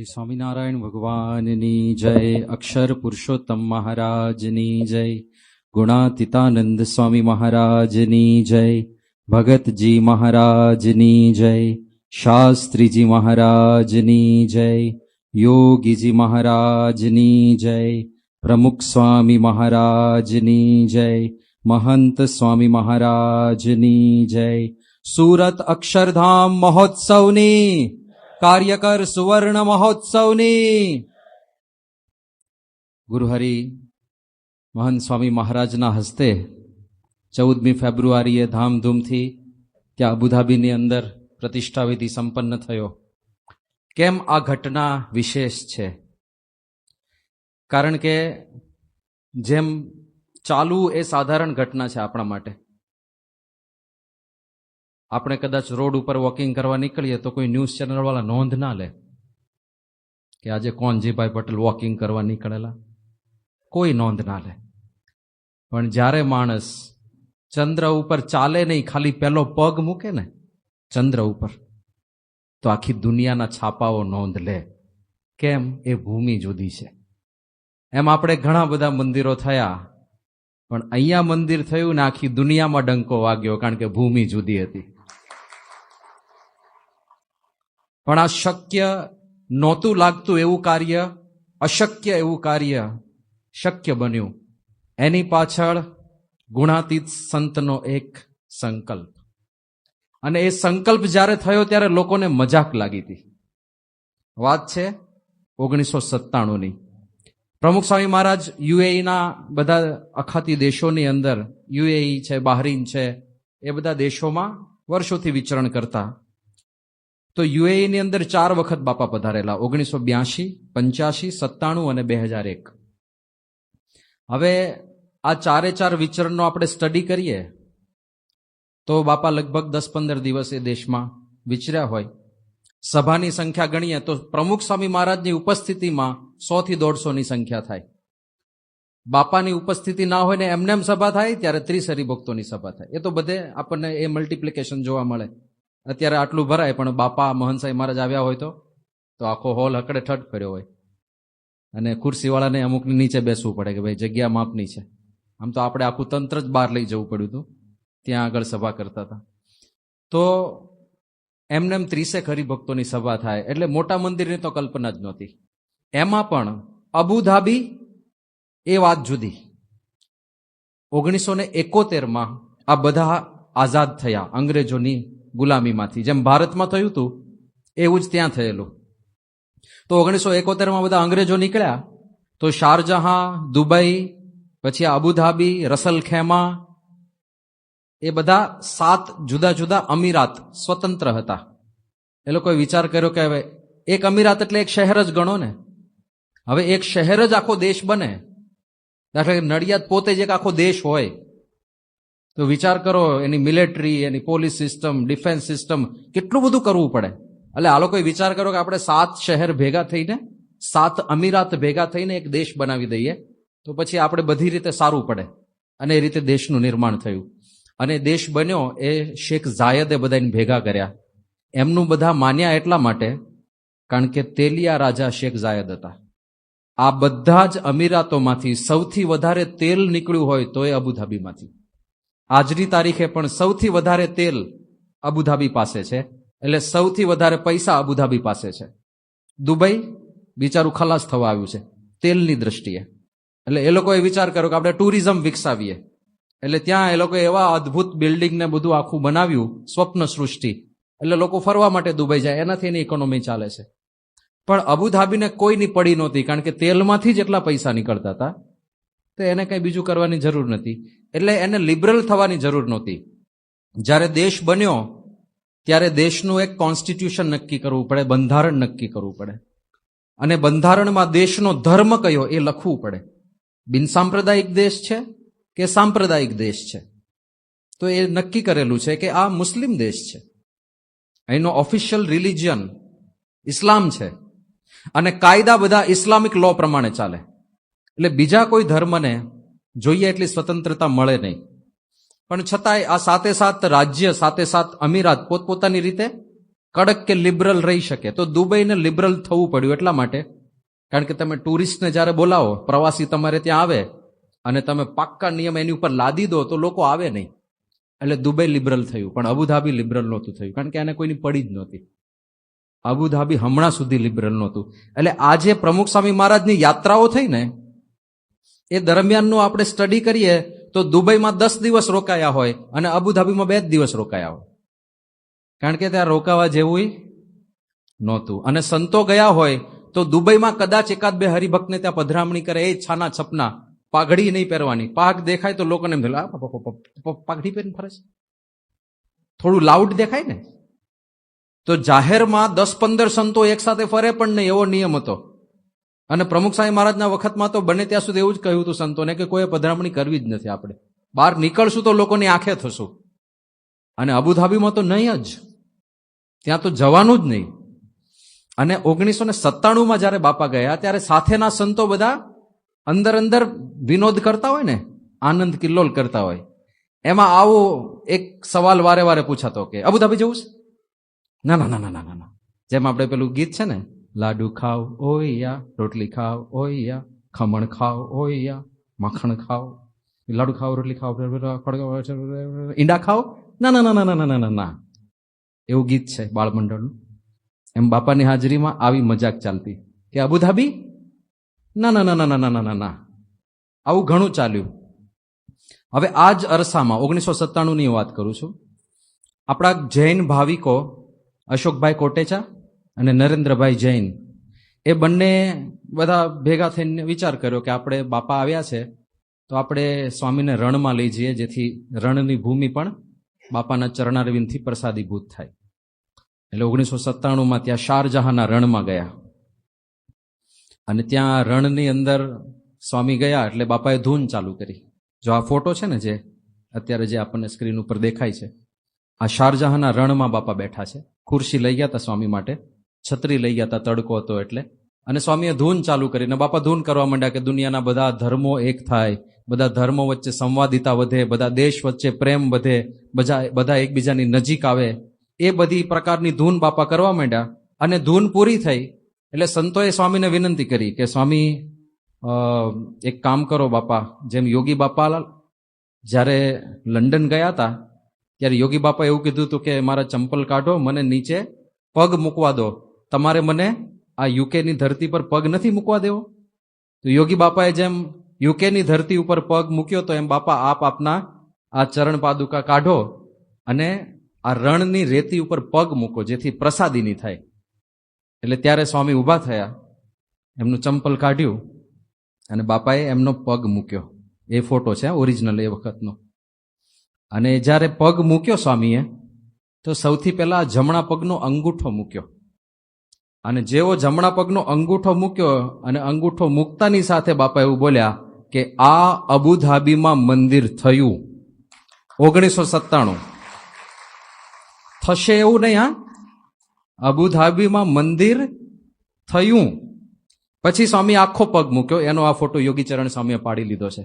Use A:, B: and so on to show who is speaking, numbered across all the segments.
A: શ્રી સ્વામિનારાયણ ભગવાનની જય, અક્ષર પુરુષોત્તમ મહારાજની જય, ગુણાતીતાનંદ સ્વામી મહારાજની જય, ભગતજી મહારાજની જય, શાસ્ત્રીજી મહારાજની જય, યોગીજી મહારાજની જય, પ્રમુખ સ્વામી મહારાજની જય, મહંત સ્વામી મહારાજની જય, સુરત અક્ષરધામ મહોત્સવની, કાર્યકર સુવર્ણ મહોત્સવની, ગુરુહરિ મહંત સ્વામી મહારાજના હસ્તે 14મી ફેબ્રુઆરીએ ધામધૂમથી ત્યાં અબુધાબીની અંદર પ્રતિષ્ઠા વિધિ સંપન્ન થયો. કેમ આ ઘટના વિશેષ છે? કારણ કે જેમ ચાલવું એ સાધારણ ઘટના છે આપણા માટે. આપણે કદાચ રોડ ઉપર વોકિંગ કરવા નીકળીએ તો કોઈ ન્યૂઝ ચેનલવાળા નોંધ ના લે કે આજે કોનજીભાઈ પટેલ વોકિંગ કરવા નીકળેલા, કોઈ નોંધ ના લે. પણ જ્યારે માણસ ચંદ્ર ઉપર ચાલે નહીં, ખાલી પહેલો પગ મૂકે ને ચંદ્ર ઉપર, તો આખી દુનિયાના છાપાઓ નોંધ લે. કેમ? એ ભૂમિ જુદી છે. એમ આપણે ઘણા બધા મંદિરો થયા, પણ અહીંયા મંદિર થયું ને આખી દુનિયામાં ડંકો વાગ્યો, કારણ કે ભૂમિ જુદી હતી. પણ આ શક્ય નહોતું લાગતું એવું કાર્ય, અશક્ય એવું કાર્ય શક્ય બન્યું. એની પાછળ ગુણાતીત સંતનો એક સંકલ્પ, અને એ સંકલ્પ જ્યારે થયો ત્યારે લોકોને મજાક લાગી હતી. વાત છે 1997ની. પ્રમુખ સ્વામી મહારાજ યુએઈના બધા અખાતી દેશોની અંદર, યુએઈ છે, બહારીન છે, એ બધા દેશોમાં વર્ષોથી વિચરણ કરતા. તો યુએઈની અંદર 4 વખત બાપા પધારેલા, 1982, 85, 97 અને 2001. હવે આ 4 વિચરણનો આપણે સ્ટડી કરીએ તો બાપા લગભગ 10-15 દિવસ એ દેશમાં વિચર્યા હોય. સભાની સંખ્યા ગણીએ તો પ્રમુખ સ્વામી મહારાજની ઉપસ્થિતિમાં 100 થી 150ની સંખ્યા થાય. બાપાની ઉપસ્થિતિ ના હોય ને એમનેમ સભા થાય ત્યારે 30 હરિભક્તોની સભા થાય. એ તો બધે આપણને એ મલ્ટિપ્લિકેશન જોવા મળે. અત્યારે આટલું ભરાય, પણ બાપા મહંત સાહેબ મહારાજ આવ્યા હોય તો આખો હોલ હકડે ઠઠ કર્યો હોય, અને ખુરશીવાળાને અમુકની નીચે બેસવું પડે કે ભાઈ જગ્યા માપની છે. આમ તો આપણે આખું તંત્ર જ બહાર લઈ જવું પડ્યું હતું, ત્યાં આગળ સભા કરતા હતા. તો એમને 30 હરિભક્તોની સભા થાય એટલે મોટા મંદિરની તો કલ્પના જ નહોતી. એમાં પણ અબુધાબી એ વાત જુદી. 1971માં આ બધા આઝાદ થયા અંગ્રેજોની ગુલામીમાંથી. જેમ ભારતમાં થયું હતું એવું જ ત્યાં થયેલું. તો 1971માં બધા અંગ્રેજો નીકળ્યા તો શારજહાં, દુબઈ, પછી અબુધાબી, રસલ ખેમા, એ બધા 7 જુદા જુદા અમીરાત સ્વતંત્ર હતા. એ લોકોએ વિચાર કર્યો કે હવે એક અમીરાત એટલે એક શહેર જ ગણો ને. હવે એક શહેર જ આખો દેશ બને. દાખલા કે નડિયાદ પોતે જ એક આખો દેશ હોય તો વિચાર કરો, એની મિલિટરી, એની પોલીસ સિસ્ટમ, ડિફેન્સ સિસ્ટમ, કેટલું બધું કરવું પડે. એટલે આ લોકોએ વિચાર કર્યો કે આપણે 7 શહેર ભેગા થઈને, 7 અમીરાત ભેગા થઈને એક દેશ બનાવી દઈએ તો પછી આપણે બધી રીતે સારું પડે. અને એ રીતે દેશનું નિર્માણ થયું. અને દેશ બન્યો એ શેખ ઝાયદે બધાને ભેગા કર્યા. એમનું બધા માન્યા એટલા માટે કારણ કે તેલિયા રાજા શેખ ઝાયદ હતા. આ બધા જ અમીરાતોમાંથી સૌથી વધારે તેલ નીકળ્યું હોય તો એ અબુધાબીમાંથી. આજની તારીખે પણ સૌથી વધારે તેલ અબુધાબી પાસે છે, એટલે સૌથી વધારે પૈસા અબુધાબી પાસે છે. દુબઈ બિચારું ખલાસ થવા આવ્યું છે તેલની દ્રષ્ટિએ. એટલે એ લોકોએ વિચાર કર્યો કે આપણે ટુરિઝમ વિકસાવીએ. એટલે ત્યાં એ લોકોએ એવા અદ્ભુત બિલ્ડિંગ ને બધું આખું બનાવ્યું, સ્વપ્ન સૃષ્ટિ. એટલે લોકો ફરવા માટે દુબઈ જાય, એનાથી એની ઇકોનોમી ચાલે છે. પણ અબુધાબીને કોઈની પડી નહોતી, કારણ કે તેલમાંથી જ એટલા પૈસા નીકળતા હતા તો એને કંઈ બીજું કરવાની જરૂર નથી. એટલે એને લિબરલ થવાની જરૂર નહોતી. જ્યારે દેશ બન્યો ત્યારે દેશનું એક કોન્સ્ટિટ્યુશન નક્કી કરવું પડે, બંધારણ નક્કી કરવું પડે. અને બંધારણમાં દેશનો ધર્મ કયો એ લખવું પડે. બિનસાંપ્રદાયિક દેશ છે કે સાંપ્રદાયિક દેશ છે? તો એ નક્કી કરેલું છે કે આ મુસ્લિમ દેશ છે. અહીંનો ઓફિશિયલ રિલિજિયન ઇસ્લામ છે, અને કાયદા બધા ઇસ્લામિક લો પ્રમાણે ચાલે. એટલે બીજા કોઈ ધર્મને જોઈએ એટલી સ્વતંત્રતા મળે નહીં. પણ છતાંય આ 7 રાજ્ય, 7 અમીરાત પોતપોતાની રીતે કડક કે લિબરલ રહી શકે. તો દુબઈને લિબરલ થવું પડ્યું એટલા માટે, કારણ કે તમે ટુરિસ્ટને જ્યારે બોલાવો, પ્રવાસી તમારે ત્યાં આવે અને તમે પાક્કા નિયમ એની ઉપર લાદી દો તો લોકો આવે નહીં. એટલે દુબઈ લિબરલ થયું, પણ અબુધાબી લિબરલ નહોતું થયું, કારણ કે એને કોઈની પડી જ નહોતી. અબુધાબી હમણાં સુધી લિબરલ નહોતું. એટલે આ જે પ્રમુખ સ્વામી મહારાજની યાત્રાઓ થઈ ને, એ દરમિયાનનું આપણે સ્ટડી કરીએ તો દુબઈમાં 10 દિવસ રોકાયા હોય અને અબુધાબીમાં 2 દિવસ રોકાયા હોય, કારણ કે ત્યાં રોકાવા જેવું નહોતું. અને સંતો ગયા હોય તો દુબઈમાં કદાચ એકાદ બે હરિભક્તને ત્યાં પધરામણી કરે, એ છાના છપના, પાઘડી નહીં પહેરવાની. પાઘ દેખાય તો લોકોને એમ થાય, પાઘડી પહેરીને ફરે છે, થોડું લાઉડ દેખાય ને. તો જાહેરમાં 10-15 સંતો એક સાથે ફરે પણ નહીં, એવો નિયમ હતો. અને પ્રમુખ સ્વામી મહારાજના વખતમાં તો બને ત્યાં સુધી એવું જ કહ્યું હતું સંતોને કે કોઈ પધરામણી કરવી જ નથી. આપણે બહાર નીકળશું તો લોકોની આંખે થશું. અને અબુધાબીમાં તો નહીં જ, ત્યાં તો જવાનું જ નહીં. અને 1997માં જયારે બાપા ગયા ત્યારે સાથેના સંતો બધા અંદર અંદર વિનોદ કરતા હોય ને, આનંદ કિલ્લોલ કરતા હોય. એમાં આવો એક સવાલ વારે વારે પૂછાતો કે અબુધાબી જવું છે? ના ના ના ના ના ના. જેમ આપણે પેલું ગીત છે ને, લાડુ ખાવ ઓયા, રોટલી ખાવ ઓયા, ખમણ ખાવ ઓયા, માખણ ખાવ, લાડુ ખાવ, રોટલી ખાવ, ઈંડા ખાવ, ના ના ના ના ના ના ના, એવું ગીત છે બાળમંડળનું. એમ બાપાની હાજરીમાં આવી મજાક ચાલતી કે અબુધાબી, ના ના ના ના ના ના ના ના. આવું ઘણું ચાલ્યું. હવે આ જ અરસામાં 1997ની વાત કરું છું, આપણા જૈન ભાવિકો અશોકભાઈ કોટેચા અને નરેન્દ્રભાઈ જૈન, એ બંને બધા ભેગા થઈને વિચાર કર્યો કે આપણે બાપા આવ્યા છે તો આપણે સ્વામીને રણમાં લઈ જઈએ, જેથી રણની ભૂમિ પણ બાપાના ચરણારવિંદથી પ્રસાદીભૂત થાય. એટલે 1997માં ત્યાં શારજહાંના રણમાં ગયા. અને ત્યાં રણની અંદર સ્વામી ગયા એટલે બાપાએ ધૂન ચાલુ કરી. જો આ ફોટો છે ને, જે અત્યારે જે આપણને સ્ક્રીન ઉપર દેખાય છે, આ શારજહાંના રણમાં બાપા બેઠા છે. ખુરશી લઈ ગયા હતા સ્વામી માટે, છત્રી લઈ ગયા હતા, તડકો હતો એટલે. અને સ્વામીએ ધૂન ચાલુ કરીને બાપા ધૂન કરવા માંડ્યા કે દુનિયાના બધા ધર્મો એક થાય, બધા ધર્મો વચ્ચે સંવાદિતા વધે, બધા દેશ વચ્ચે પ્રેમ વધે, બધા એકબીજાની નજીક આવે. એ બધી પ્રકારની ધૂન બાપા કરવા માંડ્યા. અને ધૂન પૂરી થઈ એટલે સંતોએ સ્વામીને વિનંતી કરી કે સ્વામી, એક કામ કરો બાપા, જેમ યોગી બાપા જ્યારે લંડન ગયા હતા ત્યારે યોગી બાપા એવું કીધું હતું કે મારા ચંપલ કાઢો, મને નીચે પગ મૂકવા દો, તમારે મને આ યુકેની ધરતી પર પગ નથી મૂકવા દેવો. તો યોગી બાપાએ જેમ યુકેની ધરતી ઉપર પગ મૂક્યો તો એમ બાપા આપ આપના આ ચરણ પાદુકા કાઢો અને આ રણની રેતી ઉપર પગ મૂકો, જેથી પ્રસાદીની થાય. એટલે ત્યારે સ્વામી ઊભા થયા, એમનું ચંપલ કાઢ્યું અને બાપાએ એમનો પગ મૂક્યો. એ ફોટો છે ઓરિજિનલ એ વખતનો. અને જ્યારે પગ મૂક્યો સ્વામીએ, તો સૌથી પહેલા જમણા પગનો અંગૂઠો મૂક્યો. અને જેવો જમણા પગનો અંગૂઠો મૂક્યો અને અંગૂઠો મૂકતાની સાથે બાપા એવું બોલ્યા કે આ અબુધાબીમાં મંદિર થયું 1997. થશે એવું નહીં, હા, અબુધાબીમાં મંદિર થયું. પછી સ્વામી આખો પગ મૂક્યો. એનો આ ફોટો યોગીચરણ સ્વામીએ પાડી લીધો છે.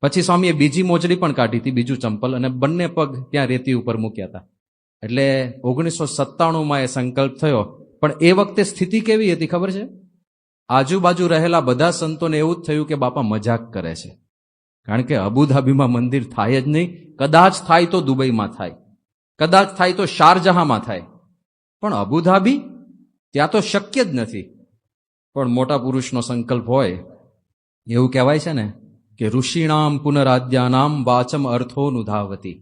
A: પછી સ્વામીએ બીજી મોજડી પણ કાઢી હતી, બીજું ચંપલ, અને બંને પગ ત્યાં રેતી ઉપર મૂક્યા હતા. એટલે 1997માં એ સંકલ્પ થયો. પણ એ વખતે સ્થિતિ કેવી હતી ખબર છે? આજુબાજુ રહેલા બધા સંતોને એવું જ થયું કે બાપા મજાક કરે છે, કારણ કે અબુધાબીમાં મંદિર થાય જ નહીં. કદાચ થાય તો દુબઈમાં થાય, કદાચ થાય તો શારજહાંમાં થાય, પણ અબુધાબી ત્યાં તો શક્ય જ નથી. પણ મોટા પુરુષનો સંકલ્પ હોય એવું કહેવાય છે ને કે ઋષિણામ પુનરાદ્યાનામ વાચમ અર્થોનુધાવતી.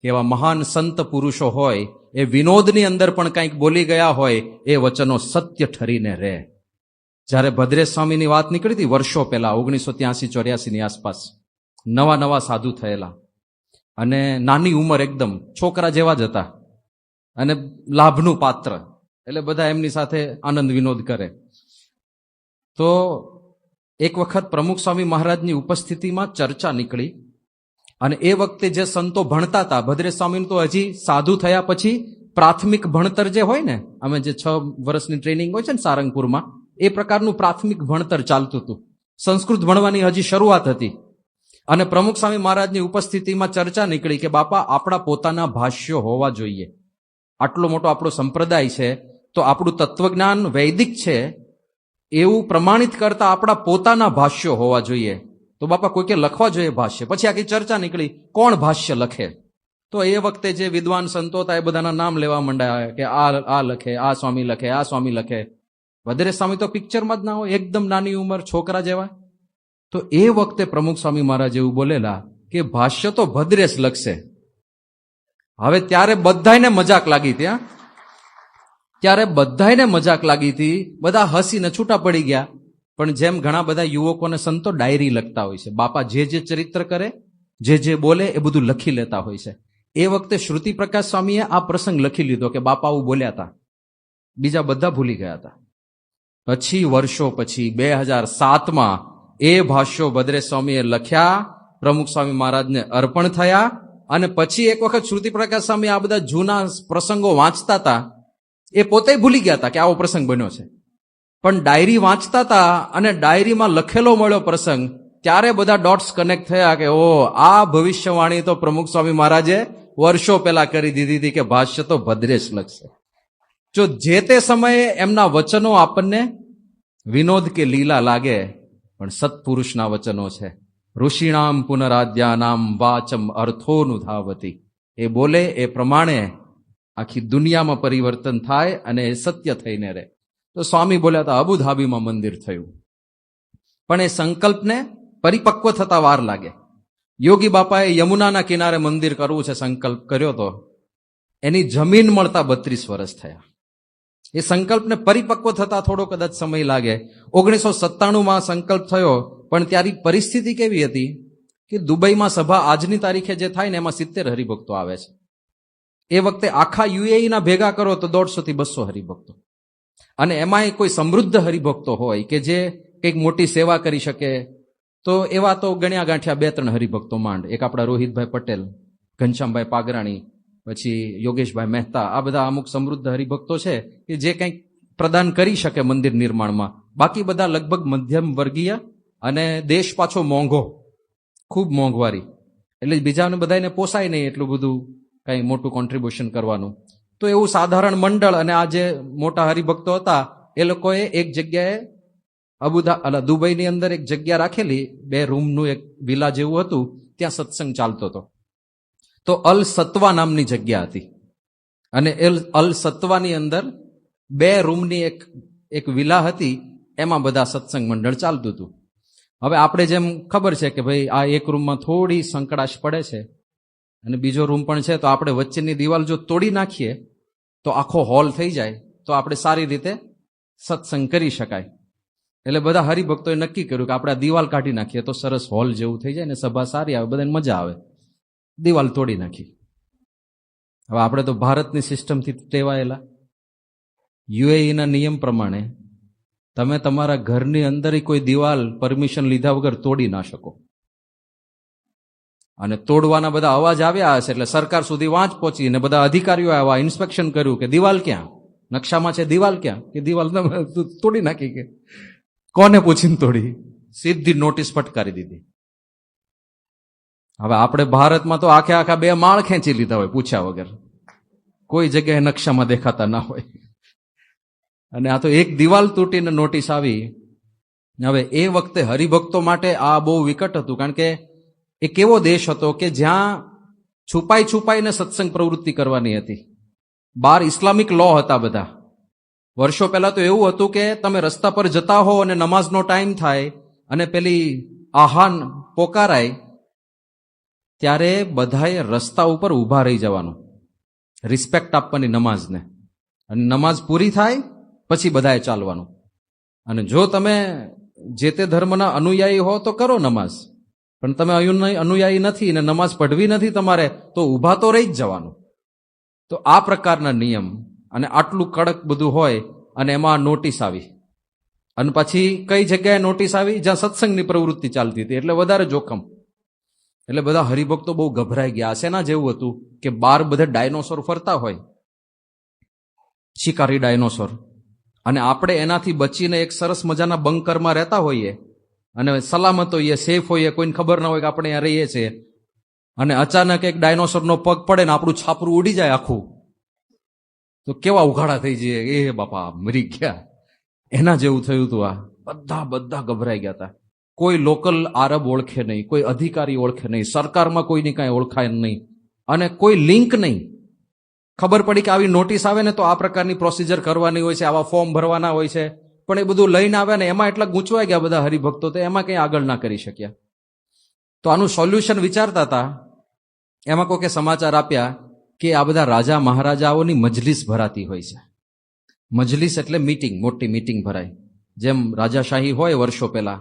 A: એવા મહાન સંત પુરુષો હોય એ વિનોદની અંદર પણ કંઈક બોલી ગયા હોય, એ વચનો સત્ય ઠરીને રહે. જ્યારે ભદ્રેશ સ્વામીની વાત નીકળી હતી વર્ષો પહેલા, 1983-84ની આસપાસ, નવા નવા સાધુ થયેલા અને નાની ઉંમર, એકદમ છોકરા જેવા જ હતા અને લાભનું પાત્ર, એટલે બધા એમની સાથે આનંદ વિનોદ કરે. તો એક વખત પ્રમુખ સ્વામી મહારાજની ઉપસ્થિતિમાં ચર્ચા નીકળી. અને એ વખતે જે સંતો ભણતા હતા, ભદ્રેશ સ્વામીનું તો હજી સાધુ થયા પછી પ્રાથમિક ભણતર જે હોય ને, અમે જે 6 વર્ષની ટ્રેનિંગ હોય છે ને સારંગપુરમાં, એ પ્રકારનું પ્રાથમિક ભણતર ચાલતું હતું. સંસ્કૃત ભણવાની હજી શરૂઆત હતી. અને પ્રમુખ સ્વામી મહારાજની ઉપસ્થિતિમાં ચર્ચા નીકળી કે બાપા આપણા પોતાના ભાષ્યો હોવા જોઈએ, આટલો મોટો આપણો સંપ્રદાય છે, તો આપણું તત્વજ્ઞાન વૈદિક છે એવું પ્રમાણિત કરતા આપણા પોતાના ભાષ્યો હોવા જોઈએ. તો બાપા કોઈકે લખવા જોઈએ ભાષ્ય. પછી આખી ચર્ચા નીકળી કોણ ભાષ્ય લખે. તો એ વખતે જે વિદ્વાન સંતો હતા એ બધાના નામ લેવા માંડ્યા કે આ લખે, આ સ્વામી લખે, આ સ્વામી લખે. વગેરે સ્વામી તો પિક્ચરમાં જ ના હોય, એકદમ નાની ઉંમર, છોકરા જેવા. તો એ વખતે પ્રમુખ સ્વામી મહારાજ એવું બોલેલા કે ભાષ્ય તો ભદ્રેશ લખશે. હવે ત્યારે બધાને મજાક લાગી ત્યાં, ત્યારે બધાને મજાક લાગી હતી, બધા હસીને છૂટા પડી ગયા. પણ જેમ ઘણા બધા યુવકોને સંતો ડાયરી લખતા હોય છે, બાપા જે ચરિત્ર કરે, જે બોલે એ બધું લખી લેતા હોય છે. એ વખતે શ્રુતિ પ્રકાશ સ્વામીએ આ પ્રસંગ લખી લીધો કે બાપા આવું બોલ્યા હતા. બીજા બધા ભૂલી ગયા હતા. પછી વર્ષો પછી 2007માં એ ભાષ્યો ભદ્રેશ સ્વામીએ લખ્યા, પ્રમુખ સ્વામી મહારાજને અર્પણ થયા. અને પછી એક વખત શ્રુતિ પ્રકાશ સ્વામી આ બધા જૂના પ્રસંગો વાંચતા હતા. એ પોતે ભૂલી ગયા હતા કે આવો પ્રસંગ બન્યો છે, પણ ડાયરી વાંચતા હતા અને ડાયરીમાં લખેલો મળ્યો પ્રસંગ. ત્યારે બધા ડોટ્સ કનેક્ટ થયા કે ઓ આ ભવિષ્યવાણી તો પ્રમુખ સ્વામી મહારાજે વર્ષો પહેલા કરી દીધી હતી કે ભાષ્ય તો ભદ્રેશ લખશે. જો જે તે સમયે એમના વચનો આપણને વિનોદ કે લીલા લાગે, પણ સત્પુરુષના વચનો છે. ઋષિણામ પુનરાદ્યાનામ વાચમ અર્થોનું ધાવતી. એ બોલે એ પ્રમાણે આખી દુનિયામાં પરિવર્તન થાય અને એ સત્ય થઈને રહે. તો સ્વામી બોલ્યા હતા અબુધાબીમાં મંદિર થયું, પણ એ સંકલ્પને પરિપક્વ થતા વાર લાગે. યોગી બાપાએ યમુનાના કિનારે મંદિર કરવું છે સંકલ્પ કર્યો તો એની જમીન મળતા 32 વર્ષ થયા. એ સંકલ્પને પરિપક્વ થતા થોડો કદાચ સમય લાગે. 1997માં સંકલ્પ થયો, પણ ત્યારી પરિસ્થિતિ કેવી હતી કે દુબઈમાં સભા આજની તારીખે જે થાય ને એમાં 70 હરિભક્તો આવે છે. એ વખતે આખા યુએઈના ભેગા કરો તો 150 થી 200 હરિભક્તો, અને એમાંય કોઈ સમૃદ્ધ હરિભક્તો હોય કે જે કંઈક મોટી સેવા કરી શકે, તો એવા તો ગણ્યા ગાંઠ્યા 2-3 હરિભક્તો માંડ. એક આપણા રોહિતભાઈ પટેલ, ઘનશ્યામભાઈ પાગરાણી, પછી યોગેશભાઈ મહેતા, આ બધા અમુક સમૃદ્ધ હરિભક્તો છે કે જે કંઈક પ્રદાન કરી શકે મંદિર નિર્માણમાં. બાકી બધા લગભગ મધ્યમ વર્ગીય, અને દેશ પાછો મોંઘો, ખૂબ મોંઘવારી, એટલે બીજાને બધાને પોસાય નહીં એટલું બધું કંઈ મોટું કોન્ટ્રીબ્યુશન કરવાનું. તો એવું સાધારણ મંડળ અને આ જે મોટા હરિભક્તો હતા એ લોકોએ એક જગ્યાએ દુબઈની અંદર એક જગ્યા રાખેલી, 2 રૂમનું એક વિલા જેવું હતું, ત્યાં સત્સંગ ચાલતો હતો. તો અલ સત્વા નામની જગ્યા હતી, અને અલ સત્વાની અંદર 2 રૂમની એક વિલા હતી, એમાં બધા સત્સંગ મંડળ ચાલતું હતું. હવે આપણે જેમ ખબર છે કે ભાઈ આ એક રૂમમાં થોડી સંકડાશ પડે છે અને બીજો રૂમ પણ છે, તો આપણે વચ્ચેની દિવાલ જો તોડી નાખીએ તો આખો હોલ થઈ જાય, તો આપણે સારી રીતે સત્સંગ કરી શકાય. એટલે બધા હરિભક્તોએ નક્કી કર્યું કે આપણે આ દિવાલ કાઢી નાખીએ તો સરસ હોલ જેવું થઈ જાય ને સભા સારી આવે, બધાને મજા આવે. દિવાલ તોડી નાખી. હવે આપણે તો ભારતની સિસ્ટમથી ટેવાયેલા. યુએઈના નિયમ પ્રમાણે તમે તમારા ઘરની અંદર કોઈ દિવાલ પરમિશન લીધા વગર તોડી ના શકો. અને તોડવાના બધા અવાજ આવ્યા હશે એટલે સરકાર સુધી વાંચ પહોંચી અને બધા અધિકારીઓ આવ્યા, ઇન્સ્પેક્શન કર્યું કે દિવાલ ક્યાં, નકશામાં છે દિવાલ ક્યાં, કે દિવાલ તોડી નાખી. કે કોને પૂછીને તોડી? સીધી નોટિસ ફટકારી દીધી. હવે આપણે ભારતમાં તો આખા 2 માળ ખેંચી લીધા હોય પૂછ્યા વગર, કોઈ જગ્યાએ નકશામાં દેખાતા ના હોય. અને આ તો એક દિવાલ તૂટીને નોટિસ આવી. હવે એ વખતે હરિભક્તો માટે આ બહુ વિકટ હતું, કારણ કે એ કેવો દેશ હતો કે જ્યાં છુપાઈને સત્સંગ પ્રવૃત્તિ કરવાની હતી. બહાર ઇસ્લામિક લો હતા બધા. વર્ષો પહેલા તો એવું હતું કે તમે રસ્તા પર જતા હો અને નમાઝનો ટાઈમ થાય અને પેલી આહાન પોકારાય, ત્યારે બધાએ રસ્તા ઉપર ઊભા રહી જવાનું, રિસ્પેક્ટ આપવાની નમાઝને, અને નમાઝ પૂરી થાય પછી બધાએ ચાલવાનું. અને જો તમે જે તે ધર્મના અનુયાયી હો તો કરો નમાઝ, પણ તમે અનુયાયી નથી અને નમાઝ પઢવી નથી તમારે, તો ઊભા તો રહી જ જવાનું. તો આ પ્રકારના નિયમ અને આટલું કડક બધું હોય, અને એમાં નોટિસ આવી. અને પછી કઈ જગ્યાએ નોટિસ આવી? જ્યાં સત્સંગની પ્રવૃત્તિ ચાલતી હતી, એટલે વધારે જોખમ. એટલે બધા હરિભક્તો બહુ ગભરાઈ ગયા. શેના જેવું હતું કે બહાર બધા ડાયનોસોર ફરતા હોય, શિકારી ડાયનોસોર, અને આપણે એનાથી બચીને એક સરસ મજાના બંકરમાં રહેતા હોઈએ અને સલામત હોઈએ, સેફ હોઈએ, કોઈને ખબર ના હોય કે આપણે અહીંયા રહીએ છીએ, અને અચાનક એક ડાયનોસોરનો પગ પડે ને આપણું છાપરું ઉડી જાય આખું, તો કેવા ઉઘાડા થઈ જઈએ, એ બાપા મરી ગયા. એના જેવું થયું હતું. આ બધા ગભરાઈ ગયા હતા. કોઈ લોકલ આરબ ઓળખે નહીં, કોઈ અધિકારી ઓળખે નહીં, સરકારમાં કોઈની કાંઈ ઓળખાય નહીં, અને કોઈ લિંક નહીં. ખબર પડી કે આવી નોટિસ આવે ને તો આ પ્રકારની પ્રોસિજર કરવાની હોય છે, આવા ફોર્મ ભરવાના હોય છે, પણ એ બધું લઈને આવ્યા ને એમાં એટલા ગૂંચવાઈ ગયા બધા હરિભક્તો, તો એમાં કંઈ આગળ ના કરી શક્યા. તો આનું સોલ્યુશન વિચારતા હતા. એમાં કોકે સમાચાર આપ્યા કે આ બધા રાજા મહારાજાઓની મજલિસ ભરાતી હોય છે. મજલિસ એટલે મીટિંગ, મોટી મીટિંગ ભરાય. જેમ રાજાશાહી હોય વર્ષો પહેલા,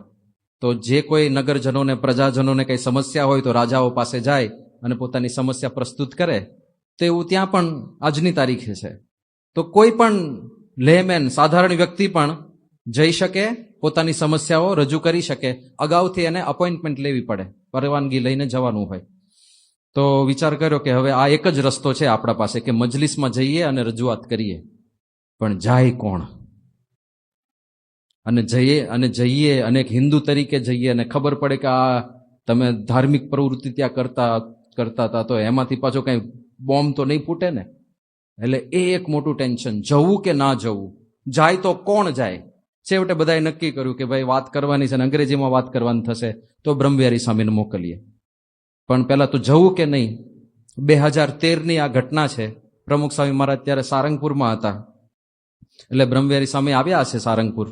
A: તો જે કોઈ નગરજનોને, પ્રજાજનોને કઈ સમસ્યા હોય તો રાજાઓ પાસે જાય અને પોતાની સમસ્યા પ્રસ્તુત કરે. તો એવું ત્યાં પણ આજની તારીખે છે. તો કોઈ પણ લેમેન, સાધારણ વ્યક્તિ પણ જઈ શકે, પોતાની સમસ્યાઓ રજૂ કરી શકે. અગાઉથી એને અપોઇન્ટમેન્ટ લેવી પડે, પરવાનગી લઈને જવાનું હોય. તો વિચાર કર્યો કે હવે આ એક જ રસ્તો છે આપણા પાસે કે મજલિસમાં જઈએ અને રજૂઆત કરીએ. પણ જાય કોણ? અને જઈએ અને એક હિન્દુ તરીકે જઈએ અને ખબર પડે કે આ તમે ધાર્મિક પ્રવૃત્તિ ત્યાં કરતા હતા, તો એમાંથી પાછો કઈ બોમ્બ તો નહીં ફૂટે ને. એટલે એ એક મોટું ટેન્શન, જવું કે ના જવું, જાય તો કોણ જાય. છેવટે બધાએ નક્કી કર્યું કે ભાઈ વાત કરવાની છે, અને અંગ્રેજીમાં વાત કરવાની થશે તો બ્રહ્મવિહારી સ્વામીને મોકલીએ. પણ પહેલા તો જવું કે નહીં. 2013ની આ ઘટના છે. પ્રમુખ સ્વામી મહારાજ ત્યારે સારંગપુરમાં હતા. એટલે બ્રહ્મવિહારી સ્વામી આવ્યા હશે સારંગપુર.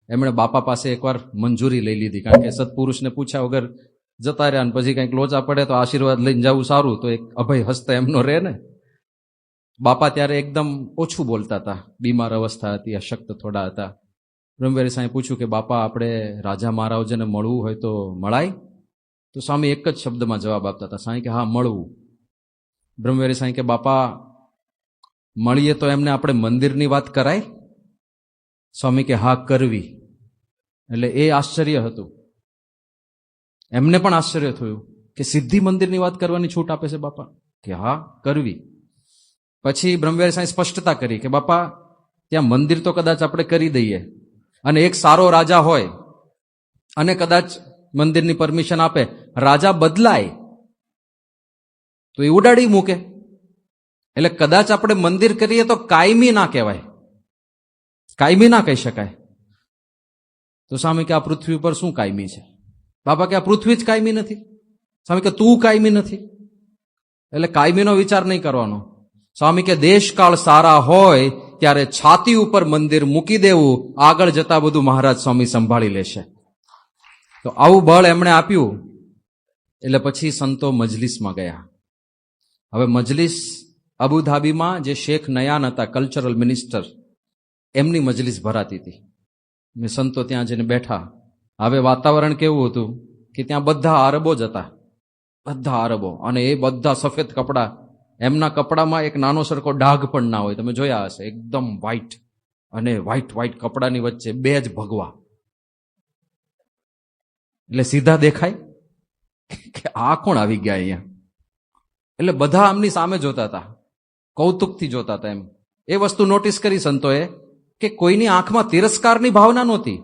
A: એમણે બાપા પાસે એકવાર મંજૂરી લઈ લીધી, કારણ કે સત્પુરુષને પૂછ્યા વગર જતા રહ્યા, અને પછી કંઈક લોચા પડે તો આશીર્વાદ લઈને જવું સારું, તો એક અભય હસ્ત એમનો રહે ને. બાપા ત્યારે એકદમ ઓછું બોલતા હતા, બીમાર અવસ્થા હતી, અશક્ત થોડા હતા. બ્રહ્મવિહારી સ્વામી પૂછ્યું કે બાપા, આપણે રાજા મહારાજાને મળવું હોય તો મળાય? તો સ્વામી એક જ શબ્દમાં જવાબ આપતા હતા, સ્વામી કે હા, મળવું. બ્રહ્મવિહારી સ્વામી કે બાપા, મળીએ તો એમને આપણે મંદિરની વાત કરાય? સ્વામી કે હા, કરવી. એટલે એ આશ્ચર્ય હતું, એમને પણ આશ્ચર્ય થયું કે સીધી મંદિરની વાત કરવાની છૂટ આપે છે બાપા, કે હા, કરવી. પછી બ્રહ્મવિહારી સ્વામી સ્પષ્ટતા કરી કે બાપા, ત્યાં મંદિર તો કદાચ આપણે કરી દઈએ, અને એક સારો રાજા હોય અને કદાચ મંદિરની પરમિશન આપે, રાજા બદલાય તો એ ઉડાડી મૂકે. એટલે કદાચ આપણે મંદિર કરીએ તો કાયમી ના કહેવાય, કાયમી ના કહી શકાય. તો સ્વામી કે આ પૃથ્વી ઉપર શું કાયમી છે? બાપા કે આ પૃથ્વી જ કાયમી નથી. સ્વામી કે તું કાયમી નથી. એટલે કાયમીનો વિચાર નહીં કરવાનો. સ્વામી કે દેશકાળ સારા હોય ત્યારે છાતી ઉપર મંદિર મૂકી દેવું, આગળ જતા બધું મહારાજ સ્વામી સંભાળી લેશે. તો આવું બળ એમણે આપ્યું. એટલે પછી સંતો મજલિસમાં ગયા. હવે મજલિસ અબુધાબીમાં જે શેખ નયાન હતા, કલ્ચરલ મિનિસ્ટર, એમની મજલિસ ભરાતી હતી. સંતો ત્યાં જઈને બેઠા. હવે વાતાવરણ કેવું હતું કે ત્યાં બધા આરબો જ હતા, બધા આરબો, અને એ બધા સફેદ કપડા. એમના કપડામાં એક નાનો સરખો ડાઘ પણ ના હોય, તમે જોયા હશે. એકદમ વ્હાઈટ, અને વ્હાઈટ કપડાની વચ્ચે બે જ ભગવા. એટલે સીધા દેખાય કે આ કોણ આવી ગયા અહીંયા. એટલે બધા આમની સામે જોતા હતા, કૌતુકથી જોતા હતા. એમ એ વસ્તુ નોટિસ કરી સંતોએ કે કોઈની આંખમાં તિરસ્કારની ભાવના નહોતી.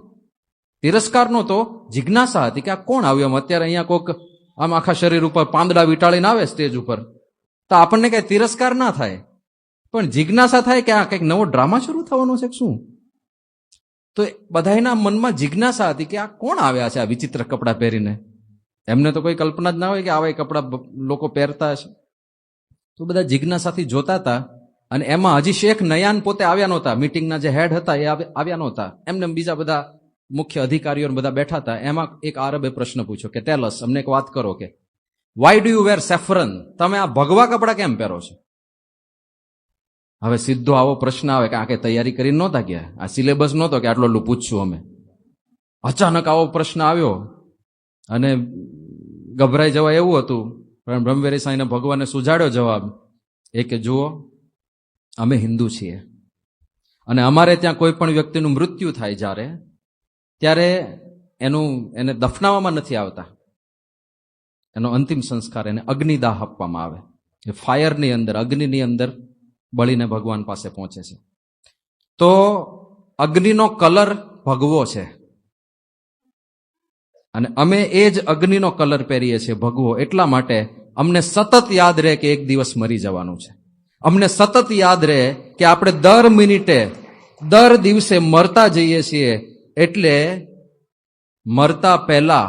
A: તિરસ્કાર નહોતો, જિજ્ઞાસા હતી કે આ કોણ આવ્યું. આમ અત્યારે અહીંયા કોઈક આમ આખા શરીર ઉપર પાંદડા વીંટાળીને આવે સ્ટેજ ઉપર, તો આપણને કઈ તિરસ્કાર ના થાય, પણ જિજ્ઞાસા થાય કે આ કંઈક નવો ડ્રામા શરૂ થવાનો છે શું. તો બધાના મનમાં જિજ્ઞાસા હતી કે આ કોણ આવ્યા છે આ વિચિત્ર કપડાં પહેરીને. એમને તો કોઈ કલ્પના જ ના હોય કે આવા કપડાં લોકો પહેરતા હશે. તો બધા જિજ્ઞાસાથી જોતા હતા. અને એમાં હજી શેખ નયાન પોતે આવ્યા નહોતા, મીટિંગના જે હેડ હતા એ આવ્યા નહોતા. એમને બીજા બધા મુખ્ય અધિકારીઓ બધા બેઠા હતા. એમાં એક આરબે પ્રશ્ન પૂછ્યો કે ટેલ અસ, અમને એક વાત કરો કે why do you were saffron, તમે આ ભગવા કપડા કેમ પહેરો છો? હવે સીધો આવો પ્રશ્ન આવે કે આ કઈ તૈયારી કરીને નહોતા ગયા, આ સિલેબસ નહોતો કે આટલું પૂછશું અમે. અચાનક આવો પ્રશ્ન આવ્યો અને ગભરાઈ જવા એવું હતું. પણ બ્રહ્મવિહારી સ્વામીને ભગવાને સુજાડ્યો જવાબ, એ કે જુઓ, અમે હિન્દુ છીએ, અને અમારે ત્યાં કોઈ પણ વ્યક્તિનું મૃત્યુ થાય ત્યારે એને દફનાવવામાં નથી આવતા. એનો અંતિમ સંસ્કાર, એને અગ્નિદાહ આપવામાં આવે. એ ફાયરની અંદર, અગ્નિની અંદર બળીને ભગવાન પાસે પહોંચે છે. તો અગ્નિનો કલર ભગવો છે, અને અમે એ જ અગ્નિનો કલર પહેરીએ છીએ, ભગવો. એટલા માટે અમને સતત યાદ રહે કે એક દિવસ મરી જવાનું છે. અમને સતત યાદ રહે કે આપણે દર મિનિટે દર દિવસે મરતા જઈએ છીએ, એટલે મરતા પહેલા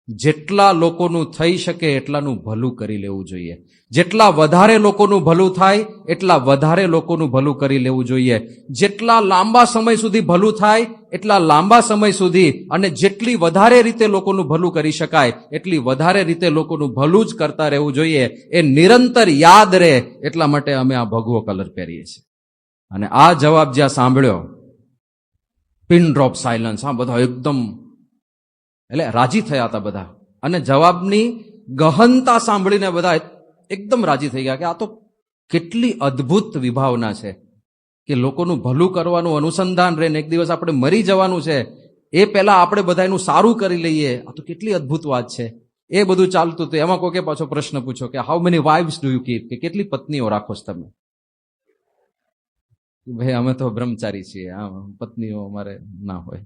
A: જેટલા લોકોનું થઈ શકે એટલાનું ભલું કરી લેવું જોઈએ. જેટલા વધારે લોકોનું ભલું થાય એટલા વધારે લોકોનું ભલું કરી લેવું જોઈએ. જેટલા લાંબા સમય સુધી ભલું થાય એટલા લાંબા સમય સુધી, અને જેટલી વધારે રીતે લોકોનું ભલું કરી શકાય એટલી વધારે રીતે લોકોનું ભલું જ કરતા રહેવું જોઈએ. એ નિરંતર યાદ રહે એટલા માટે અમે આ ભગવો કલર પહેરીએ છીએ. અને આ જવાબ જ્યાં સાંભળ્યો, પિન ડ્રોપ સાયલન્સ, હા બધા એકદમ એટલે રાજી થયા હતા બધા. અને જવાબની ગહનતા સાંભળીને બધા એકદમ રાજી થઈ ગયા કે આ તો કેટલી અદ્ભુત વિભાવના છે કે લોકોનું ભલું કરવાનું અનુસંધાન રહે ને એક દિવસ આપણે મરી જવાનું છે એ પહેલા આપણે બધા એનું સારું કરી લઈએ. આ તો કેટલી અદ્ભુત વાત છે. એ બધું ચાલતું હતું. એમાં કોકે પાછો પ્રશ્ન પૂછ્યો કે how many wives do you keep, કે કેટલી પત્નીઓ રાખો છો તમે? ભાઈ અમે તો બ્રહ્મચારી છીએ, પત્નીઓ અમારે ના હોય.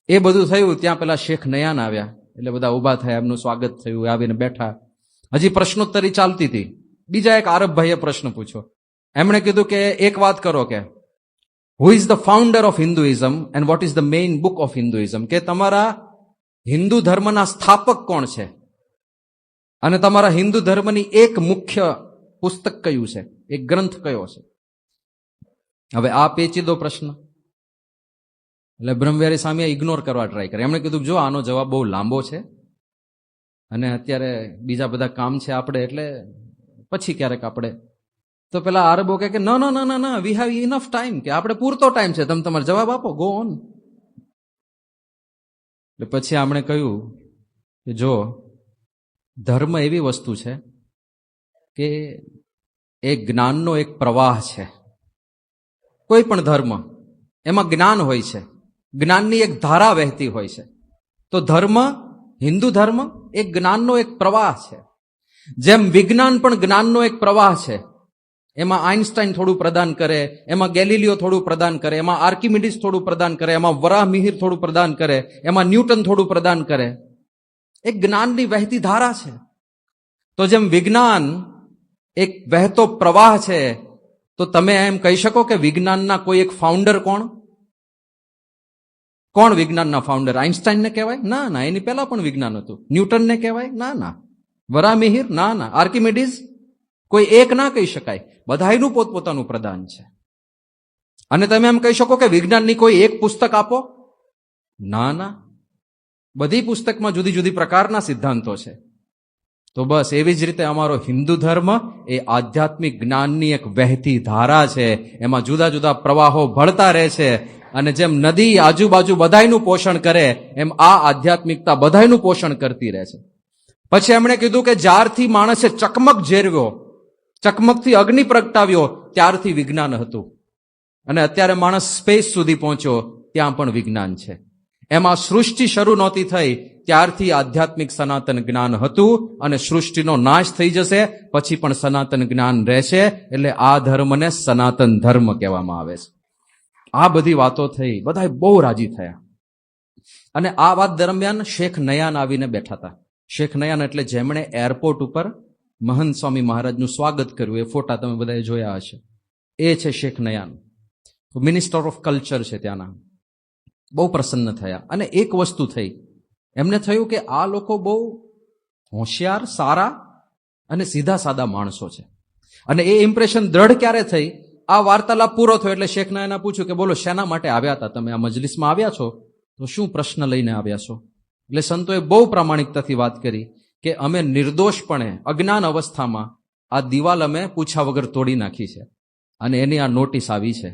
A: એ બધું થયું ત્યાં પેલા શેખ નયાન આવ્યા, એટલે બધા ઉભા થયા, એમનું સ્વાગત થયું, આવીને બેઠા. હજી પ્રશ્નોત્તરી ચાલતી હતી. બીજા એક આરબભાઈએ પ્રશ્ન પૂછ્યો. એમણે કીધું કે એક વાત કરો કે who is the founder of Hinduism and what is the main book of Hinduism, કે તમારા હિન્દુ ધર્મના સ્થાપક કોણ છે અને તમારા હિન્દુ ધર્મની એક મુખ્ય પુસ્તક કયું છે, એક ગ્રંથ કયો છે? હવે આ પેચીદો પ્રશ્ન એટલે બ્રહ્મવિહારી સ્વામીએ ઇગ્નોર કરવા ટ્રાય કરી. એમણે કીધું જો આનો જવાબ બહુ લાંબો છે અને અત્યારે બીજા બધા કામ છે આપણે, એટલે પછી ક્યારેક આપણે. તો પેલા આરબો કે ના ના ના ના વી હેવ ઇનફ ટાઈમ, કે આપણે પૂરતો ટાઈમ છે, તમે તમારો જવાબ આપો, ગો ઓન. એટલે પછી આપણે કહ્યું કે જો ધર્મ એવી વસ્તુ છે કે એ જ્ઞાનનો એક પ્રવાહ છે. કોઈ પણ ધર્મ એમાં જ્ઞાન હોય છે, જ્ઞાનની એક ધારા વહેતી હોય છે. તો ધર્મ, હિન્દુ ધર્મ એ જ્ઞાનનો એક પ્રવાહ છે. જેમ વિજ્ઞાન પણ જ્ઞાનનો એક પ્રવાહ છે. એમાં આઇન્સ્ટાઈન થોડું પ્રદાન કરે, એમાં ગેલિલિયો થોડું પ્રદાન કરે, એમાં આર્કિમિડીસ થોડું પ્રદાન કરે, એમાં વરાહમિહિર થોડું પ્રદાન કરે, એમાં ન્યૂટન થોડું પ્રદાન કરે. એક જ્ઞાનની વહેતી ધારા છે. તો જેમ વિજ્ઞાન એક વહેતો પ્રવાહ છે, તો તમે એમ કહી શકો કે વિજ્ઞાનના કોઈ એક ફાઉન્ડર કોણ? કોણ વિજ્ઞાનના ફાઉન્ડર? આઇન્સ્ટાઈનને કહેવાય? ના ના, એની પહેલા પણ વિજ્ઞાન હતું. ન્યૂટનને કહેવાય? ના ના. વરાહમિહિર? ના ના. આર્કિમિડીઝ? કોઈ એક ના કહી શકાય, બધાયનું પોતપોતાનું પ્રદાન છે. અને તમે એમ કહી શકો કે વિજ્ઞાનની કોઈ એક પુસ્તક આપો? ના ના, બધી પુસ્તકમાં જુદી જુદી પ્રકારના સિદ્ધાંતો છે. તો બસ એવી જ રીતે અમારો હિન્દુ ધર્મ એ આધ્યાત્મિક જ્ઞાનની એક વહેતી ધારા છે. એમાં જુદા જુદા પ્રવાહો ભળતા રહે છે. અને જેમ નદી આજુબાજુ બધાયનું પોષણ કરે, એમ આ આધ્યાત્મિકતા બધાયનું પોષણ કરતી રહે છે. પછી એમણે કીધું કે જ્યારથી માણસે ચકમક ઝેરવ્યો, ચકમકથી અગ્નિ પ્રગટાવ્યો, ત્યારથી વિજ્ઞાન હતું. અને અત્યારે માણસ સ્પેસ સુધી પહોંચ્યો, ત્યાં પણ વિજ્ઞાન છે. એમાં સૃષ્ટિ શરૂ નહોતી થઈ ત્યારથી આધ્યાત્મિક સનાતન જ્ઞાન હતું, અને સૃષ્ટિનો નાશ થઈ જશે પછી પણ સનાતન જ્ઞાન રહેશે. એટલે આ ધર્મને સનાતન ધર્મ કહેવામાં આવે છે. આ બધી વાતો થઈ, બધા બહુ રાજી થયા. અને આ વાત દરમિયાન શેખ નયાન આવીને બેઠા હતા. શેખ નયાન એટલે જેમણે એરપોર્ટ ઉપર મહંત સ્વામી મહારાજનું સ્વાગત કર્યું, એ ફોટા તમે બધાએ જોયા હશે. એ છે શેખ નયાન, મિનિસ્ટર ઓફ કલ્ચર છે ત્યાંના. બહુ પ્રસન્ન થયા. અને એક વસ્તુ થઈ, એમને થયું કે આ લોકો બહુ હોશિયાર, સારા અને સીધા સાદા માણસો છે. અને એ ઇમ્પ્રેશન દ્રઢ ક્યારે થઈ? આ વાર્તાલાપ પૂરો થયો એટલે શેખ નયાને પૂછ્યું કે બોલો, શેના માટે આવ્યા હતા તમે? આ મજલિસમાં આવ્યા છો તો શું પ્રશ્ન લઈને આવ્યા છો? એટલે સંતોએ બહુ પ્રામાણિકતાથી વાત કરી કે અમે નિર્દોષપણે અજ્ઞાન અવસ્થામાં આ દિવાલ અમે પૂછા વગર તોડી નાખી છે, અને એની આ નોટિસ આવી છે.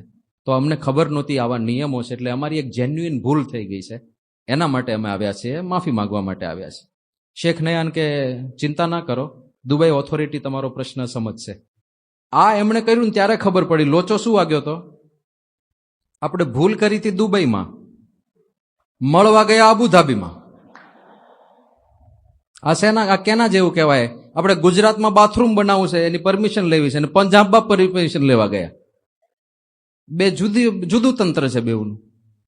A: તો અમને ખબર નહોતી આવા નિયમો છે, એટલે અમારી એક જેન્યુઇન ભૂલ થઈ ગઈ છે, એના માટે અમે આવ્યા છીએ, માફી માંગવા માટે આવ્યા છીએ. શેખ નયાન કે ચિંતા ના કરો, દુબઈ ઓથોરિટી તમારો પ્રશ્ન સમજશે. આ એમણે કર્યું ને ત્યારે ખબર પડી લોચો શું વાગ્યો હતો. આપણે ભૂલ કરી હતી દુબઈમાં, મળવા ગયા અબુધાબીમાં. આ કેના જેવું કહેવાય? આપણે ગુજરાતમાં બાથરૂમ બનાવવું છે, એની પરમિશન લેવી છે, અને પંજાબમાં પરમિશન લેવા ગયા. બે જુદું તંત્ર છે બેઉનું.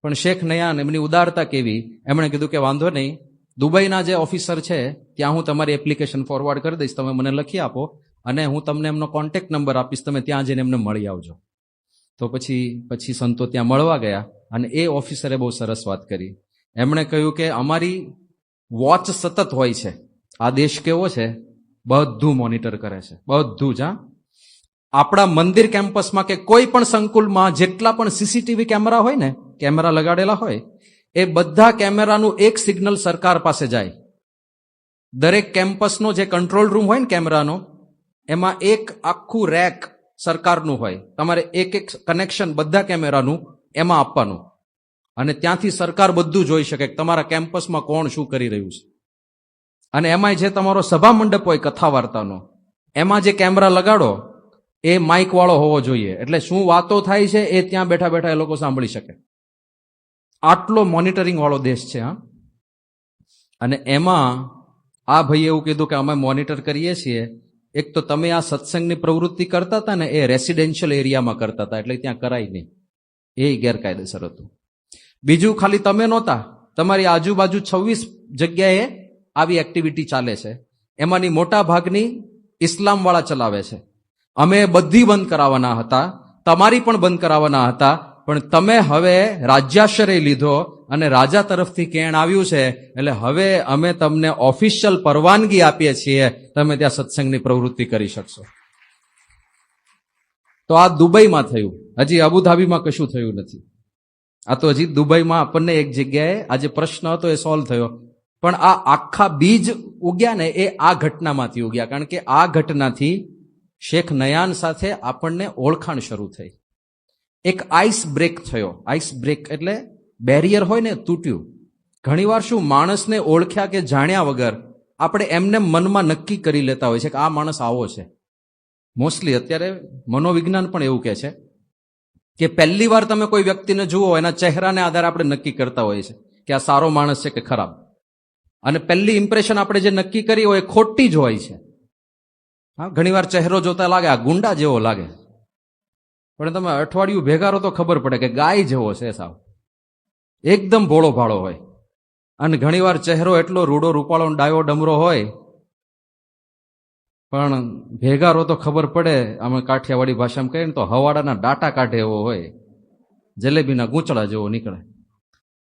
A: પણ શેખ નયાન એમની ઉદારતા કેવી, એમણે કીધું કે વાંધો નહીં, દુબઈના જે ઓફિસર છે ત્યાં હું તમારી એપ્લિકેશન ફોરવર્ડ કરી દઈશ, તમે મને લખી આપો, અને હું તમને એમનો કોન્ટેક્ટ નંબર આપીશ, તમે ત્યાં જઈને એમને મળી આવજો. તો પછી સંતો ત્યાં મળવા ગયા અને એ ઓફિસરે બહુ સરસ વાત કરી. એમણે કહ્યું કે અમારી વોચ સતત હોય છે. આ દેશ કેવો છે, બધું મોનિટર કરે છે, બધું જ. આપણા મંદિર કેમ્પસમાં કે કોઈ પણ સંકુલમાં જેટલા પણ સીસીટીવી કેમેરા હોય ને, કેમેરા લગાડેલા હોય, એ બધા કેમેરાનું એક સિગ્નલ સરકાર પાસે જાય. દરેક કેમ્પસનો જે કંટ્રોલ રૂમ હોય ને કેમેરાનો, એમાં એક આખું રેક સરકારનું હોય. તમારે એક એક કનેક્શન બધા કેમેરાનું એમાં આપવાનું, અને ત્યાંથી સરકાર બધું જોઈ શકે કે તમારા કેમ્પસમાં કોણ શું કરી રહ્યું છે. અને એમાંય જે તમારો સભા મંડપ હોય કથા વાર્તાનો, એમાં જે કેમેરા લગાડો એ માઇક વાળો હોવો જોઈએ, એટલે શું વાતો થાય છે એ ત્યાં બેઠા બેઠા એ લોકો સાંભળી શકે. આટલો મોનિટરિંગ વાળો દેશ છે. હા, અને એમાં આ ભાઈએ એવું કીધું કે અમે મોનિટર કરીએ છીએ. એક તો તમે આ સત્સંગની પ્રવૃત્તિ કરતા હતા ને, એ રેસિડેન્શિયલ એરિયામાં કરતા હતા, એટલે ત્યાં કરાય નહીં, એ ગેરકાયદેસર હતું. બીજું, ખાલી તમે નહોતા, તમારી આજુબાજુ 26 જગ્યાએ આવી એક્ટિવિટી ચાલે છે. એમાંની મોટા ભાગની ઇસ્લામ વાળા ચલાવે છે. અમે બધી બંધ કરાવવાના હતા, તમારી પણ બંધ કરાવવાના હતા, પણ તમે હવે રાજ્યાશ્રય લીધો અને રાજા તરફથી કેણ આવ્યું છે, એટલે હવે અમે તમને ઓફિશિયલ પરવાનગી આપીએ છીએ, તમે ત્યાં સત્સંગની પ્રવૃત્તિ કરી શકશો. તો આ દુબઈમાં થયું, હજી અબુધાબીમાં કશું થયું નથી. આ તો હજી દુબઈમાં આપણને એક જગ્યાએ આ જે પ્રશ્ન હતો એ સોલ્વ થયો. પણ આ આખા બીજ ઉગ્યા ને એ આ ઘટનામાંથી ઉગ્યા, કારણ કે આ ઘટનાથી શેખ નયાન સાથે આપણને ઓળખાણ શરૂ થઈ. એક આઈસ બ્રેક થયો. આઈસ બ્રેક એટલે બેરિયર હોય ને, તૂટ્યું. ઘણીવાર શું, માણસને ઓળખ્યા કે જાણ્યા વગર આપણે એમને મનમાં નક્કી કરી લેતા હોય છે કે આ માણસ આવો છે. મોસ્ટલી અત્યારે મનોવિજ્ઞાન પણ એવું કહે છે કે પહેલી વાર તમે કોઈ વ્યક્તિને જુઓ, એના ચહેરાને આધારે આપણે નક્કી કરતા હોઈએ છીએ કે આ સારો માણસ છે કે ખરાબ. અને પહેલી ઇમ્પ્રેશન આપણે જે નક્કી કરી હોય એ ખોટી જ હોય છે. હા, ઘણીવાર ચહેરો જોતા લાગે આ ગુંડા જેવો લાગે, પણ તમે અઠવાડિયું ભેગા રહો તો ખબર પડે કે ગાય જેવો છે સાવ, એકદમ ભોળો ભાળો હોય. અને ઘણીવાર ચહેરો એટલો રૂડો રૂપાળો ડાયો ડમરો હોય, પણ ભેગા રહો તો ખબર પડે, અમે કાઠિયાવાડી ભાષામાં કહીએ ને તો હવાડાના ડાટા કાઢે એવો હોય, જલેબીના ગૂંચળા જેવો નીકળે.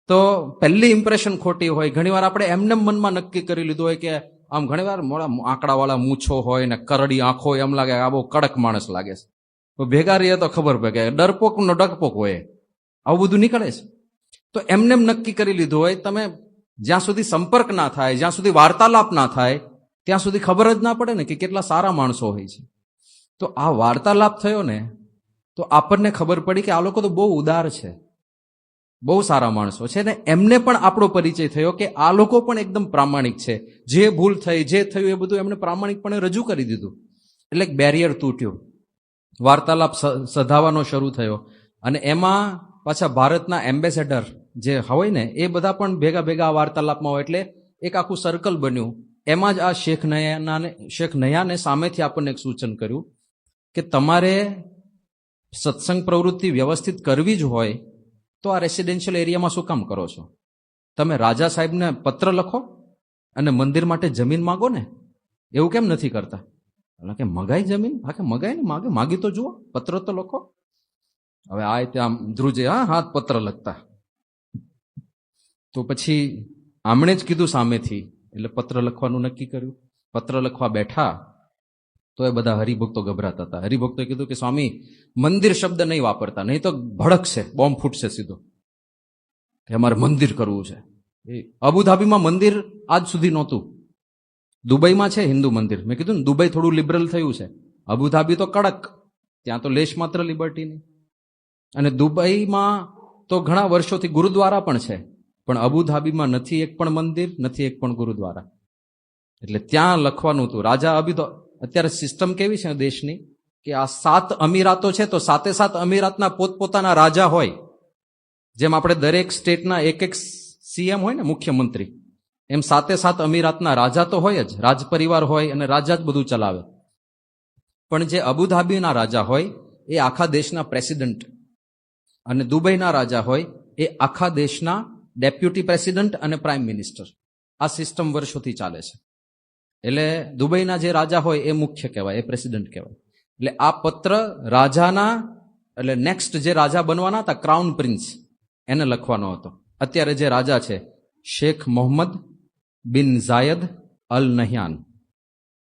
A: તો પહેલી ઇમ્પ્રેશન ખોટી હોય. ઘણીવાર આપણે એમને મનમાં નક્કી કરી લીધું હોય કે આમ ઘણીવાર મોડા આંકડાવાળા મૂછો હોય ને કરડી આંખો હોય, એમ લાગે આ બહુ કડક માણસ લાગે છે. તો ભેગા રહીએ તો ખબર પડે કે ડરપોકનો ડકપોક હોય, આવું બધું નીકળે છે. તો એમને નક્કી કરી લીધું હોય. તમે જ્યાં સુધી સંપર્ક ના થાય, જ્યાં સુધી વાર્તાલાપ ના થાય, ત્યાં સુધી ખબર જ ના પડે ને કે કેટલા સારા માણસો હોય છે. તો આ વાર્તાલાપ થયો ને, તો આપણને ખબર પડી કે આ લોકો તો બહુ ઉદાર છે, બહુ સારા માણસો છે. ને એમને પણ આપણો પરિચય થયો કે આ લોકો પણ એકદમ પ્રામાણિક છે. જે ભૂલ થઈ, જે થયું એ બધું એમને પ્રામાણિકપણે રજૂ કરી દીધું. એટલે બેરિયર તૂટ્યું, વાર્તાલાપ સધાવાનો શરૂ થયો. અને એમાં પાછા ભારતના એમ્બેસેડર જે હોય ને, એ બધા પણ ભેગા ભેગા આ વાર્તાલાપમાં હોય, એટલે એક આખું સર્કલ બન્યું. એમાં જ આ શેખ નયાને સામેથી આપણને એક સૂચન કર્યું કે તમારે સત્સંગ પ્રવૃત્તિ વ્યવસ્થિત કરવી જ હોય તો આ રેસિડેન્શિયલ એરિયામાં શું કામ કરો છો? તમે રાજા સાહેબને પત્ર લખો અને મંદિર માટે જમીન માગો ને, એવું કેમ નથી કરતા? એટલે કે મગાઈ જમીન? હા, કે મગાય ને, માગી તો જુઓ, પત્ર તો લખો. હવે આ ત્યાં ધ્રુજે હાથ પત્ર લખતા. તો પછી આમણે જ કીધું સામેથી, એટલે પત્ર લખવાનું નક્કી કર્યું. પત્ર લખવા બેઠા તો એ બધા હરિભક્તો ગભરાતા હતા. હરિભક્તોએ કીધું કે સ્વામી, મંદિર શબ્દ નહીં વાપરતા, નહીં તો ભડકશે, બોમ્બ ફૂટશે સીધો, કે અમારે મંદિર કરવું છે. એ અબુધાબીમાં મંદિર આજ સુધી નહોતું. દુબઈમાં છે હિન્દુ મંદિર. મેં કીધું ને, દુબઈ થોડું લિબરલ થયું છે. અબુધાબી તો કડક, ત્યાં તો લેશ માત્ર લિબર્ટી નહીં. અને દુબઈમાં તો ઘણા વર્ષોથી ગુરુદ્વારા પણ છે, પણ અબુધાબીમાં નથી એક પણ મંદિર, નથી એક પણ ગુરુદ્વારા. એટલે ત્યાં લખવાનું હતું. રાજા અત્યારે સિસ્ટમ કેવી છે દેશની કે આ 7 અમીરાતો છે, તો 7 અમીરાતના પોતપોતાના રાજા હોય. જેમ આપણે દરેક સ્ટેટના એક સીએમ હોય ને, મુખ્યમંત્રી, એમ 7 અમીરાતના રાજા તો હોય જ, રાજ પરિવાર હોય અને રાજા જ બધું ચલાવે. પણ જે અબુધાબીના રાજા હોય એ આખા દેશના પ્રેસિડેન્ટ, અને દુબઈના રાજા હોય એ આખા દેશના ડેપ્યુટી પ્રેસિડેન્ટ અને પ્રાઇમ મિનિસ્ટર. આ સિસ્ટમ વર્ષોથી ચાલે છે. એટલે દુબઈના જે રાજા હોય એ મુખ્ય કહેવાય, એ પ્રેસિડેન્ટ કહેવાય. એટલે આ પત્ર રાજાના, એટલે નેક્સ્ટ જે રાજા બનવાના હતા ક્રાઉન પ્રિન્સ, એને લખવાનો હતો. અત્યારે જે રાજા છે શેખ મોહમ્મદ બિન ઝાયદ અલ નહયાન,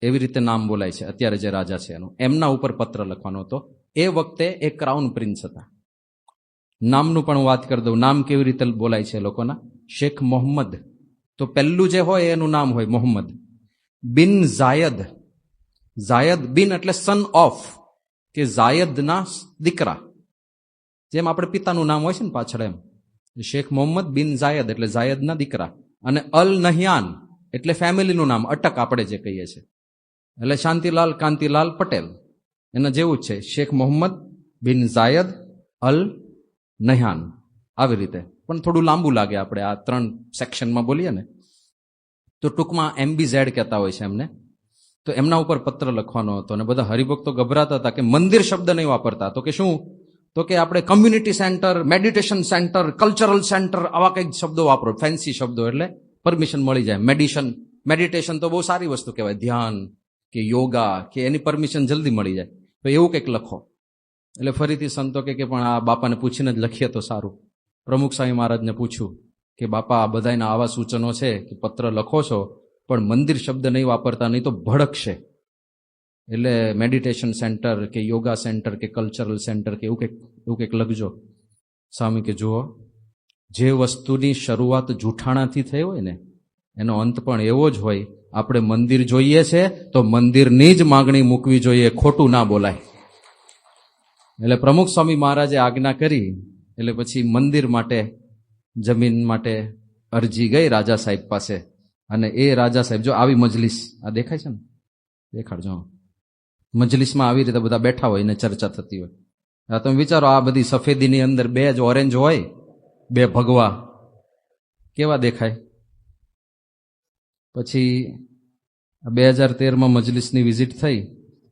A: એવી રીતે નામ બોલાય છે અત્યારે જે રાજા છે એનું, એમના ઉપર પત્ર લખવાનો હતો. એ વખતે એ ક્રાઉન પ્રિન્સ હતા. નામનું પણ હું વાત કરી દઉં, નામ કેવી રીતે બોલાય છે લોકોના. શેખ મોહમ્મદ, તો પહેલું જે હોય એનું નામ હોય મોહમ્મદ. બિન ઝાયદ, ઝાયદ બિન એટલે સન ઓફ, કે ઝાયદના દીકરા, જેમ આપણે પિતાનું નામ હોય છે ને પાછળ, એમ શેખ મોહમ્મદ બિન ઝાયદ એટલે ઝાયદના દીકરા. અને અલ નહયાન એટલે ફેમિલીનું નામ, અટક આપણે જે કહીએ છીએ, એટલે શાંતિલાલ કાંતિલાલ પટેલ, એના જેવું જ છે. શેખ મોહમ્મદ બિન ઝાયદ અલ નહયાન, આવી રીતે. પણ થોડું લાંબુ લાગે આપણે આ 3 સેક્શનમાં બોલીએ ને, તો ટૂંકમાં MBZ કહેતા હોય છે એમને. તો એમના ઉપર પત્ર લખવાનો હતો. અને બધા હરિભક્તો ગભરાતા હતા કે મંદિર શબ્દ નહીં વાપરતા. તો કે શું? તો કે આપણે community centre, meditation centre, cultural centre, આવા કંઈક શબ્દો વાપરો, ફેન્સી શબ્દો, એટલે પરમિશન મળી જાય. મેડિટેશન તો બહુ સારી વસ્તુ કહેવાય, ધ્યાન કે યોગા કે એની પરમિશન જલ્દી મળી જાય. તો એવું કંઈક લખો. એટલે ફરીથી સંતો કે પણ આ બાપાને પૂછીને જ લખીએ તો સારું. પ્રમુખ સ્વામી મહારાજને પૂછ્યું કે બાપા આ બધાના આવા સૂચનો છે કે પત્ર લખો છો પણ મંદિર શબ્દ નહીં વાપરતા, નહીં તો ભડકશે. એટલે મેડિટેશન સેન્ટર કે યોગા સેન્ટર કે કલ્ચરલ સેન્ટર કે એવું કંઈક લખજો. સ્વામી કે જુઓ, જે વસ્તુની શરૂઆત જૂઠાણાથી થઈ હોય ને એનો અંત પણ એવો જ હોય. આપણે મંદિર જોઈએ છે તો મંદિરની જ માગણી મૂકવી જોઈએ, ખોટું ના બોલાય. એટલે પ્રમુખ સ્વામી મહારાજે આજ્ઞા કરી. એટલે પછી મંદિર માટે, જમીન માટે અરજી ગઈ રાજા સાહેબ પાસે. અને એ રાજા સાહેબ, જો આવી મજલિસ આ દેખાય છે ને, દેખાડજો. મજલિસમાં આવી રીતે બધા બેઠા હોય ને ચર્ચા થતી હોય. તમે વિચારો, આ બધી સફેદીની અંદર 2 જ ઓરેન્જ હોય, 2 ભગવા, કેવા દેખાય. પછી 2013માં મજલિસની વિઝિટ થઈ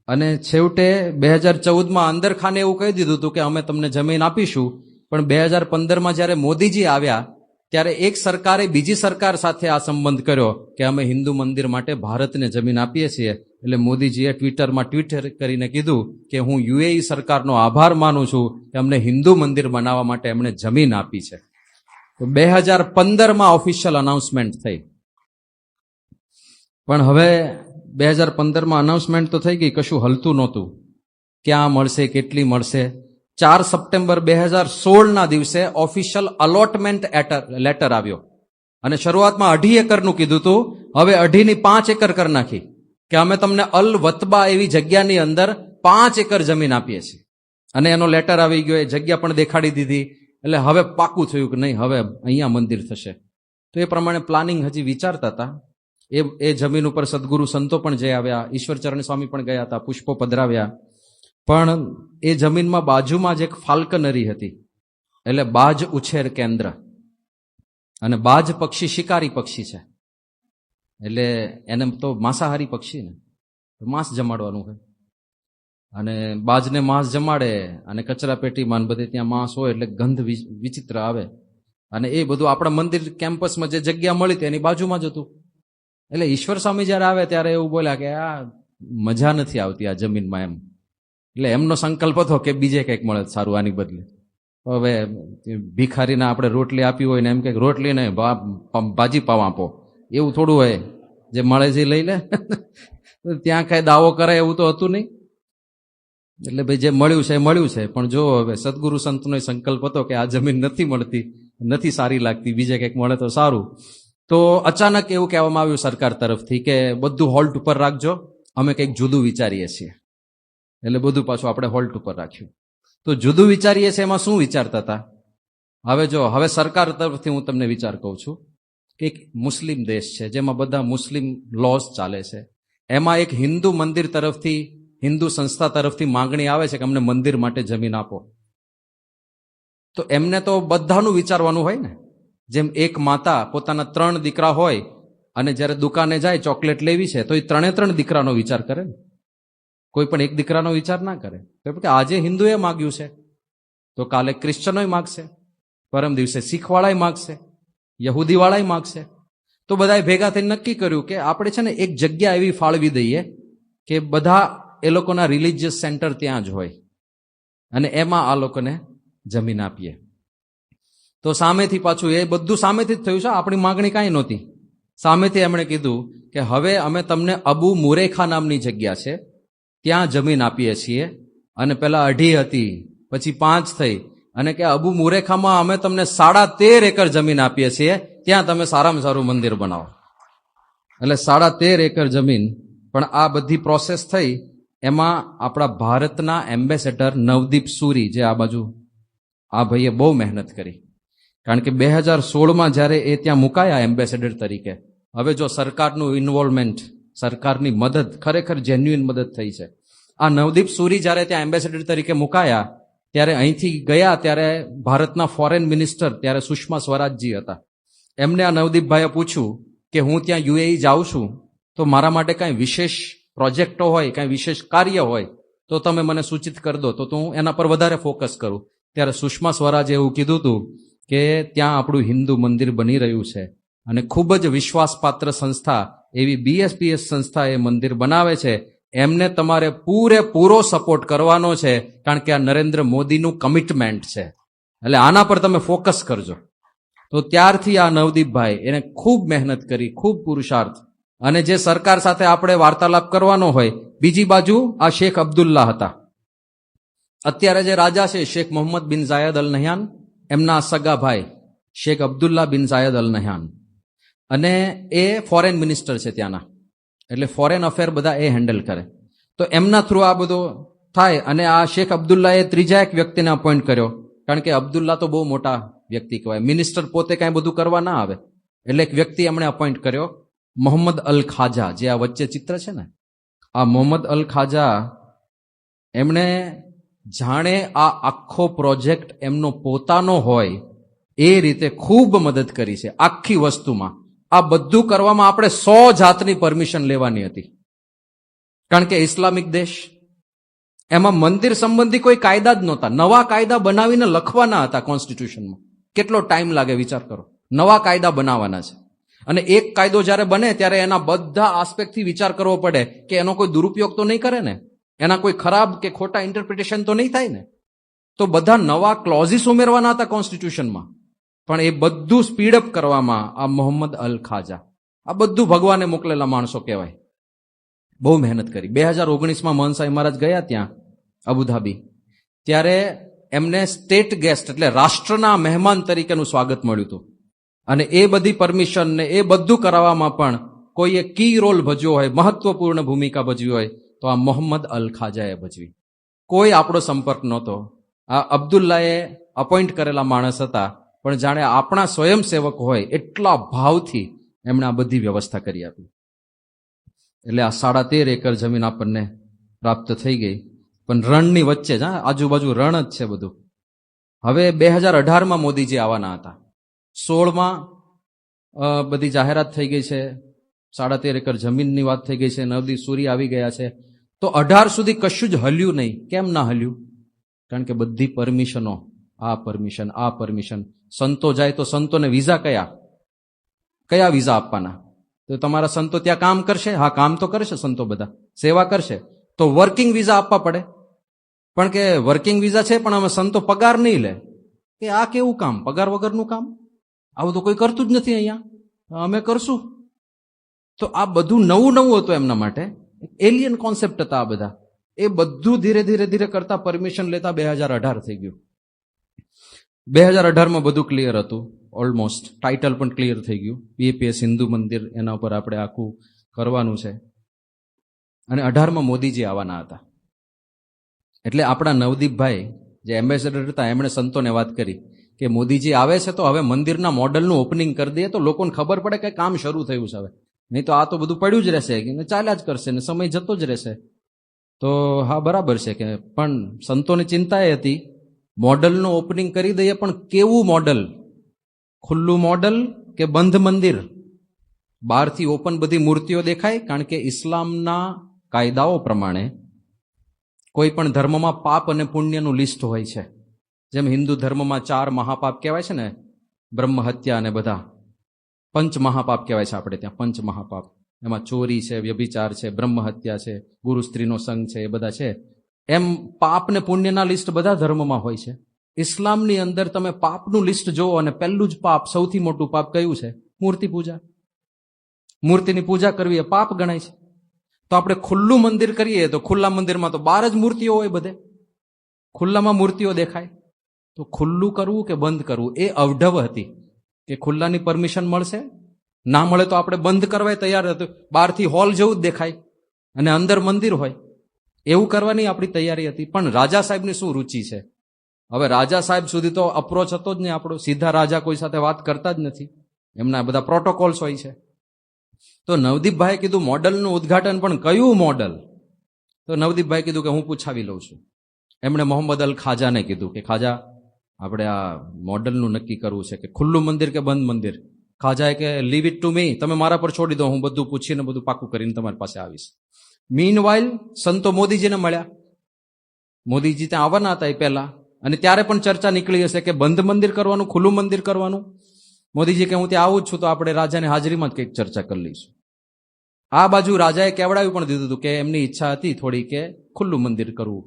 A: અને છેવટે 2014માં અંદર ખાને એવું કહી દીધું હતું કે અમે તમને જમીન આપીશું. પણ 2015માં જ્યારે મોદીજી આવ્યા ત્યારે એક સરકારે બીજી સરકાર સાથે આ સંબંધ કર્યો કે અમે હિન્દુ મંદિર માટે ભારતને જમીન આપીએ છીએ. એટલે મોદીજીએ ટ્વિટરમાં ટ્વીટ કરીને કીધું કે હું UAE સરકારનો આભાર માનું છું કે અમને હિન્દુ મંદિર બનાવવા માટે એમણે જમીન આપી છે. તો 2015માં ઓફિશિયલ અનાઉન્સમેન્ટ થઈ. પણ હવે 2015માં અનાઉન્સમેન્ટ તો થઈ ગઈ, કશું હલતું નહોતું. ક્યાં મળશે, કેટલી મળશે. 4 સપ્ટેમ્બર 2016ના દિવસે ઓફિશિયલ અલોટમેન્ટ લેટર આવ્યો. અને શરૂઆતમાં 2.5 એકરનું કીધું હતું, હવે 2.5 ની 5 એકર કરી નાખી કે અમે તમને અલ વતબા એવી જગ્યાની અંદર 5 એકર જમીન આપીએ છીએ. અને એનો લેટર આવી ગયો, એ જગ્યા પણ દેખાડી દીધી. એટલે હવે પાકું થયું કે નહીં, હવે અહીંયા મંદિર થશે. તો એ પ્રમાણે પ્લાનિંગ હજી વિચારતા હતા. એ જમીન ઉપર સદગુરુ સંતો પણ જઈ આવ્યા, ઈશ્વરચરણ સ્વામી પણ ગયા હતા, પુષ્પો પધરાવ્યા. પણ એ જમીનમાં બાજુમાં જ એક ફાલ્કનરી હતી, એટલે બાજ ઉછેર કેન્દ્ર. અને બાજ પક્ષી શિકારી પક્ષી છે, એટલે એને તો માંસાહારી પક્ષી ને, માંસ જમાડવાનું હોય. અને બાજને માંસ જમાડે અને કચરા પેટીમાં બધે ત્યાં માંસ હોય એટલે ગંધ વિચિત્ર આવે. અને એ બધું આપણા મંદિર કેમ્પસમાં જે જગ્યા મળી હતી એની બાજુમાં જ હતું. એટલે ઈશ્વર સ્વામી જયારે આવે ત્યારે એવું બોલ્યા કે આ મજા નથી આવતી આ જમીનમાં એમ. એટલે એમનો સંકલ્પ હતો કે બીજે કંઈક મળે સારું આની બદલે. હવે ભિખારીને આપણે રોટલી આપી હોય ને એમ કે રોટલી નહીં ભાજી પાવ આપો, એવું થોડું હોય. જે મળે છે લઈ લે. ત્યાં કઈ દાવો કરે એવું તો હતું નહીં. એટલે ભાઈ જે મળ્યું છે એ મળ્યું છે. પણ જો હવે સદગુરુ સંતનો સંકલ્પ હતો કે આ જમીન નથી મળતી, નથી સારી લાગતી, બીજે કંઈક મળે તો સારું. તો અચાનક એવું કહેવામાં આવ્યું સરકાર તરફથી કે બધું હોલ્ટ ઉપર રાખજો, અમે કંઈક જુદું વિચારીએ છીએ. એટલે બધું પાછું આપણે હોલ્ટ ઉપર રાખ્યું. તો જુદું વિચારીએ છીએ એમાં શું વિચારતા હતા? હવે જો, હવે સરકાર તરફથી હું તમને વિચાર કહું છું કે એક મુસ્લિમ દેશ છે જેમાં બધા મુસ્લિમ લોઝ ચાલે છે. એમાં એક હિન્દુ મંદિર તરફથી, હિન્દુ સંસ્થા તરફથી માંગણી આવે છે કે અમને મંદિર માટે જમીન આપો. તો એમને તો બધાનું વિચારવાનું હોય ને. જેમ એક માતા પોતાના 3 દીકરા હોય અને જ્યારે દુકાને જાય ચોકલેટ લેવી છે તો એ 3 દીકરાનો વિચાર કરે ને, કોઈ પણ એક દીકરાનો વિચાર ના કરે. તો આજે હિન્દુએ માગ્યું છે તો કાલે ક્રિશ્ચનોય માગશે, પરમ દિવસે શીખવાળાય માગશે, યહૂદીવાળાય માગશે. તો બધાએ ભેગા થઈને નક્કી કર્યું કે આપણે છે ને એક જગ્યા એવી ફાળવી દઈએ કે બધા એ લોકોના રિલિજિયસ સેન્ટર ત્યાં જ હોય અને એમાં આ લોકોને જમીન આપીએ. તો સામેથી પાછું એ બધું સામેથી જ થયું છે, આપણી માંગણી કાંઈ નહોતી. સામેથી એમણે કીધું કે હવે અમે તમને અબુ મુરેખા નામની જગ્યા છે ત્યાં જમીન આપીએ છીએ. અને પેલા 2.5 હતી, પછી 5 થઈ, અને કે અબુ મુરેખામાં અમે તમને 13.5 એકર જમીન આપીએ છીએ, ત્યાં તમે સારામાં સારું મંદિર બનાવો. એટલે 13.5 એકર જમીન. પણ આ બધી પ્રોસેસ થઈ એમાં આપણા ભારતના એમ્બેસેડર નવદીપ સુરી, જે આ બાજુ આ ભાઈએ બહુ મહેનત કરી. કારણ કે 2016માં જ્યારે એ ત્યાં મુકાયા એમ્બેસેડર તરીકે, હવે જો સરકારનું ઇન્વોલ્વમેન્ટ, સરકારની મદદ, ખરેખર જેન્યુઇન મદદ થઈ છે. આ નવદીપ સુરી જ્યારે ત્યાં એમ્બેસેડર તરીકે મુકાયા ત્યારે અહીંથી ગયા ત્યારે ભારતના ફોરેન મિનિસ્ટર ત્યારે સુષ્મા સ્વરાજજી હતા. એમને આ નવદીપભાઈએ પૂછ્યું કે હું ત્યાં યુએઈ જાઉં છું તો મારા માટે કાંઈ વિશેષ પ્રોજેક્ટો હોય, કાંઈ વિશેષ કાર્ય હોય તો તમે મને સૂચિત કરી દો, તો હું એના પર વધારે ફોકસ કરું. ત્યારે સુષ્મા સ્વરાજે એવું કીધું હતું કે ત્યાં આપણું હિન્દુ મંદિર બની રહ્યું છે અને ખૂબ જ વિશ્વાસપાત્ર સંસ્થા એવી BSPS સંસ્થા એ મંદિર બનાવે છે, એમને તમારે પૂરેપૂરો સપોર્ટ કરવાનો છે, કારણ કે આ નરેન્દ્ર મોદીનું કમિટમેન્ટ છે, એટલે આના પર તમે ફોકસ કરજો. તો ત્યારથી આ નવદીપભાઈ એને ખૂબ મહેનત કરી, ખૂબ પુરુષાર્થ. અને જે સરકાર સાથે આપણે વાર્તાલાપ કરવાનો હોય, બીજી બાજુ આ શેખ અબ્દુલ્લા હતા. અત્યારે જે રાજા છે શેખ મોહમ્મદ બિન ઝાયદ અલ નહયાન, એમના સગા ભાઈ શેખ અબ્દુલ્લા બિન ઝાયદ અલ નહયાન, અને એ ફોરેન મિનિસ્ટર છે ત્યાંના, એટલે ફોરેન અફેર બધા એ હેન્ડલ કરે. તો એમના થ્રુ આ બધું થાય. અને આ શેખ અબ્દુલ્લાએ ત્રીજા એક વ્યક્તિને અપોઇન્ટ કર્યો, કારણ કે અબ્દુલ્લા તો બહુ મોટા વ્યક્તિ કહેવાય, મિનિસ્ટર પોતે કાંઈ બધું કરવા ના આવે, એટલે એક વ્યક્તિ એમણે અપોઇન્ટ કર્યો, મોહમ્મદ અલ ખાજા, જે આ વચ્ચે ચિત્ર છે ને, આ મોહમ્મદ અલ ખાજા. એમણે જાણે આ આખો પ્રોજેક્ટ એમનો પોતાનો હોય એ રીતે ખૂબ મદદ કરી છે આખી વસ્તુમાં. આ બધું કરવામાં આપણે 100 જાતની પરમિશન લેવાની હતી, કારણ કે ઇસ્લામિક દેશ, એમાં મંદિર સંબંધી કોઈ કાયદા જ નહોતા. નવા કાયદા બનાવીને લખવાના હતા કોન્સ્ટિટ્યુશનમાં. કેટલો ટાઈમ લાગે વિચાર કરો, નવા કાયદા બનાવવાના છે. અને એક કાયદો જ્યારે બને ત્યારે એના બધા આસ્પેક્ટથી વિચાર કરવો પડે કે એનો કોઈ દુરુપયોગ તો નહીં કરે ને, એના કોઈ ખરાબ કે ખોટા ઇન્ટરપ્રિટેશન તો નહીં થાય ને. તો બધા નવા ક્લોઝિસ ઉમેરવાના હતા કોન્સ્ટિટ્યુશનમાં. પણ એ બધું સ્પીડઅપ કરવામાં આ મોહમ્મદ અલ ખાજા, આ બધું ભગવાને મોકલેલા માણસો કહેવાય, બહુ મહેનત કરી. 2019માં મહંત સાહેબ મહારાજ ગયા ત્યાં અબુધાબી, ત્યારે એમને સ્ટેટ ગેસ્ટ એટલે રાષ્ટ્રના મહેમાન તરીકેનું સ્વાગત મળ્યું હતું. અને એ બધી પરમિશન ને એ બધું કરાવવામાં પણ કોઈએ કી રોલ ભજ્યો હોય, મહત્વપૂર્ણ ભૂમિકા ભજવી હોય તો આ મોહમ્મદ અલ ખાજાએ ભજવી. કોઈ આપણો સંપર્ક નહોતો. આ અબ્દુલ્લાએ અપોઇન્ટ કરેલા માણસ હતા, પણ જાણે આપણા સ્વયંસેવક હોય એટલા ભાવથી એમણે આ બધી વ્યવસ્થા કરી આપી. એટલે આ 13.5 એકર જમીન આપણને પ્રાપ્ત થઈ ગઈ. પણ રણની વચ્ચે જ, આજુબાજુ રણ જ છે બધું. હવે 2018માં મોદીજી આવવાના હતા, 16માં બધી જાહેરાત થઈ ગઈ છે, 13.5 એકર જમીનની વાત થઈ ગઈ છે, નવદીપ સૂરી આવી ગયા છે. તો 18 સુધી કશું જ હલ્યું નહીં. કેમ ના હલ્યું? કારણ કે બધી પરમિશનો, આ પરમિશન. સંતો જાય તો સંતોને વિઝા કયા વિઝા આપવાના? તો તમારા સંતો ત્યાં કામ કરશે? હા, કામ તો કરશે સંતો, બધા સેવા કરશે, તો વર્કિંગ વિઝા આપવા પડે. પણ કે વર્કિંગ વિઝા છે પણ અમે સંતો પગાર નહીં લે. કે આ કેવું કામ, પગાર વગરનું કામ? આવું તો કોઈ કરતું જ નથી અહીંયા, અમે કરશું. તો આ બધું નવું હતું એમના માટે, એલિયન કોન્સેપ્ટ હતા આ બધા. એ બધું ધીરે કરતા પરમિશન લેતા 2018 થઈ ગયું. 2018માં બધું ક્લિયર હતું ઓલમોસ્ટ, ટાઇટલ પણ ક્લિયર થઈ ગયું, BSPS હિન્દુ મંદિર, એના ઉપર આપણે આખું કરવાનું છે. અને 18માં મોદીજી આવવાના હતા. એટલે આપણા નવદીપભાઈ જે એમ્બેસેડર હતા, એમણે સંતોને વાત કરી કે મોદીજી આવે છે તો હવે મંદિરના મોડલનું ઓપનિંગ કરી દઈએ તો લોકોને ખબર પડે કે કામ શરૂ થયું છે. હવે નહીં તો આ તો બધું પડ્યું જ રહેશે, કે ચાલ્યા જ કરશે ને સમય જતો જ રહેશે. તો હા, બરાબર છે. કે પણ સંતોની ચિંતા એ હતી મોડલનું ઓપનિંગ કરી દઈએ, પણ કેવું મોડલ? ખુલ્લું મોડલ કે બંધ મંદિર? બહારથી ઓપન બધી મૂર્તિઓ દેખાય, કારણ કે ઇસ્લામના કાયદાઓ પ્રમાણે કોઈ પણ ધર્મમાં પાપ અને પુણ્યનું લિસ્ટ હોય છે. જેમ હિન્દુ ધર્મમાં 4 મહાપાપ કહેવાય છે ને, બ્રહ્મ હત્યા અને બધા, પંચ મહાપાપ કહેવાય છે આપણે ત્યાં, પંચ મહાપાપ. એમાં ચોરી છે, વ્યભિચાર છે, બ્રહ્મહત્યા છે, ગુરુ સ્ત્રીનો સંગ છે, એ બધા છે. એમ પાપ ને પુણ્યના લિસ્ટ બધા ધર્મમાં હોય છે. ઇસ્લામની અંદર તમે પાપનું લિસ્ટ જુઓ અને પહેલું જ પાપ, સૌથી મોટું પાપ કયું છે? મૂર્તિ પૂજા. મૂર્તિની પૂજા કરવી એ પાપ ગણાય છે. તો આપણે ખુલ્લું મંદિર કરીએ તો ખુલ્લા મંદિરમાં તો 12 જ મૂર્તિઓ હોય, બધે ખુલ્લામાં મૂર્તિઓ દેખાય. તો ખુલ્લું કરવું કે બંધ કરવું એ અવઢવ હતી કે ખુલ્લાની પરમિશન મળશે, ના મળે તો આપણે બંધ કરવા તૈયાર હતું. બહારથી હોલ જેવું જ દેખાય અને અંદર મંદિર હોય એવું કરવાની આપણી તૈયારી હતી. પણ રાજા સાહેબની શું રુચિ છે? હવે રાજા સાહેબ સુધી તો અપ્રોચ હતો જ નહીં આપણો. સીધા રાજા કોઈ સાથે વાત કરતા જ નથી, એમના બધા પ્રોટોકોલ્સ હોય છે. તો નવદીપભાઈએ કીધું મોડલનું ઉદ્ઘાટન, પણ કયું મોડલ? તો નવદીપભાઈ કીધું કે હું પૂછાવી લઉં છું. એમણે મોહમ્મદ અલ ખાજાને કીધું કે ખાજા, આપણે આ મોડલનું નક્કી કરવું છે કે ખુલ્લું મંદિર કે બંધ મંદિર. ખાજાએ કે લીવ ઇટ ટુ મી, તમે મારા પર છોડી દો, હું બધું પૂછીને બધું પાકું કરીને તમારી પાસે આવીશ. મીનવાઇલ સંતો મોદીજીને મળ્યા. મોદીજી ત્યાં આવવાના હતા એ પહેલા, અને ત્યારે પણ ચર્ચા નીકળી હશે કે બંધ મંદિર કરવાનું, ખુલ્લું મંદિર કરવાનું. મોદીજી કે હું ત્યાં આવું જ છું, તો આપણે રાજાની હાજરીમાં જ કંઈક ચર્ચા કરી લઈશું. આ બાજુ રાજાએ કેવડાવી પણ દીધું હતું કે એમની ઈચ્છા હતી થોડી કે ખુલ્લું મંદિર કરવું.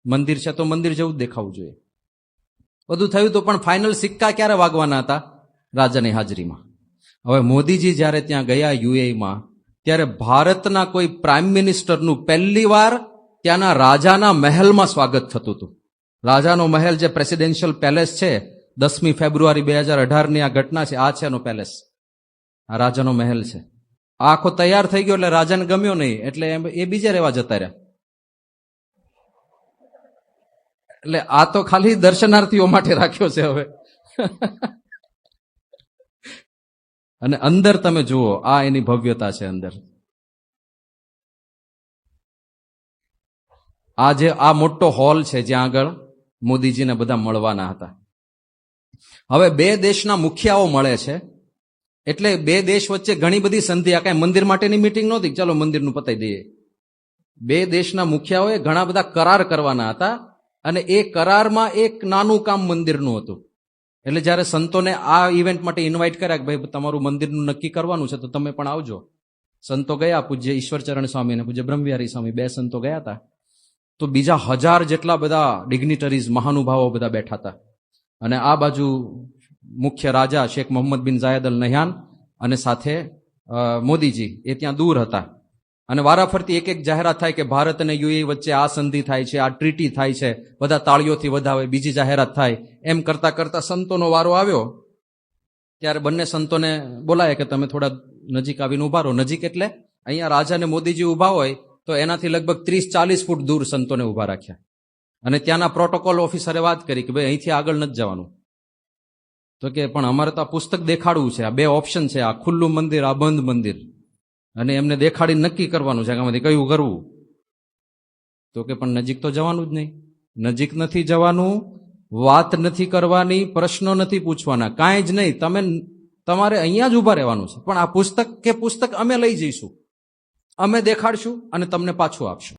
A: મંદિર છે તો મંદિર જેવું જ દેખાવું જોઈએ. બધું થયું તો પણ ફાઇનલ સિક્કા ક્યારે વાગવાના હતા? રાજાની હાજરીમાં. હવે મોદીજી જ્યારે ત્યાં ગયા યુએઈમાં, ત્યારે ભારતના કોઈ પ્રાઇમ મિનિસ્ટરનું પહેલી વાર ત્યાંના રાજાના મહેલમાં સ્વાગત થતું હતું. રાજાનો મહેલ, જે પ્રેસિડેન્શિયલ પેલેસ છે, 10મી ફેબ્રુઆરી 2018ની આ ઘટના છે. આ છે એનો પેલેસ, આ રાજાનો મહેલ છે. આ આખો તૈયાર થઈ ગયો એટલે રાજાને ગમ્યો નહીં, એટલે એ બીજે રહેવા જતા રહ્યા. એટલે આ તો ખાલી દર્શનાર્થીઓ માટે રાખ્યો છે હવે. અને અંદર તમે જુઓ, આ એની ભવ્યતા છે અંદર. આ જે આ મોટો હોલ છે જ્યાં આગળ મોદીજીને બધા મળવાના હતા. હવે બે દેશના મુખિયાઓ મળે છે, એટલે બે દેશ વચ્ચે ઘણી બધી સંધિ. આ કઈ મંદિર માટેની મીટિંગ નહોતી, ચાલો મંદિરનું પતાવી દઈએ. બે દેશના મુખિયાઓએ ઘણા બધા કરાર કરવાના હતા, અને એ કરારમાં એક નાનું કામ મંદિરનું હતું. એટલે જ્યારે સંતોને આ ઇવેન્ટ માટે ઇન્વાઇટ કર્યા કે ભાઈ તમારું મંદિરનું નક્કી કરવાનું છે તો તમે પણ આવજો. સંતો ગયા, પૂજ્ય ઈશ્વરચરણ સ્વામી અને પૂજ્ય બ્રહ્મવિહારી સ્વામી, બે સંતો ગયા હતા. તો બીજા 1000 જેટલા બધા ડિગ્નિટરીઝ, મહાનુભાવો બધા બેઠા હતા. અને આ બાજુ મુખ્ય રાજા શેખ મોહમ્મદ બિન ઝાયદ અલ નહયાન અને સાથે મોદીજી એ ત્યાં દૂર હતા. અને વારાફરતી એક એક જાહેરાત થાય કે ભારત અને યુએઈ વચ્ચે આ સંધિ થાય છે, આ ટ્રીટી થાય છે, બધા તાળીઓથી વધાવે, બીજી જાહેરાત થાય. એમ કરતા કરતા સંતોનો વારો આવ્યો. ત્યારે બંને સંતોને બોલાય કે તમે થોડા નજીક આવીને ઉભા રહો. નજીક એટલે અહીંયા રાજા અને મોદીજી ઉભા હોય તો એનાથી લગભગ 30-40 ફૂટ દૂર સંતોને ઉભા રાખ્યા. અને ત્યાંના પ્રોટોકોલ ઓફિસરે વાત કરી કે ભાઈ અહીંથી આગળ નથી જવાનું. તો કે પણ અમારે તો આ પુસ્તક દેખાડવું છે, આ બે ઓપ્શન છે, આ ખુલ્લું મંદિર, આ બંધ મંદિર, અને એમને દેખાડીને નક્કી કરવાનું છે કે આમાંથી કયું કરવું. તો કે પણ નજીક તો જવાનું જ નહીં, નજીક નથી જવાનું, વાત નથી કરવાની, પ્રશ્નો નથી પૂછવાના, કાંઈ જ નહીં. તમારે અહીંયા જ ઉભા રહેવાનું છે. પણ આ પુસ્તક અમે લઈ જઈશું, અમે દેખાડશું અને તમને પાછું આપશું.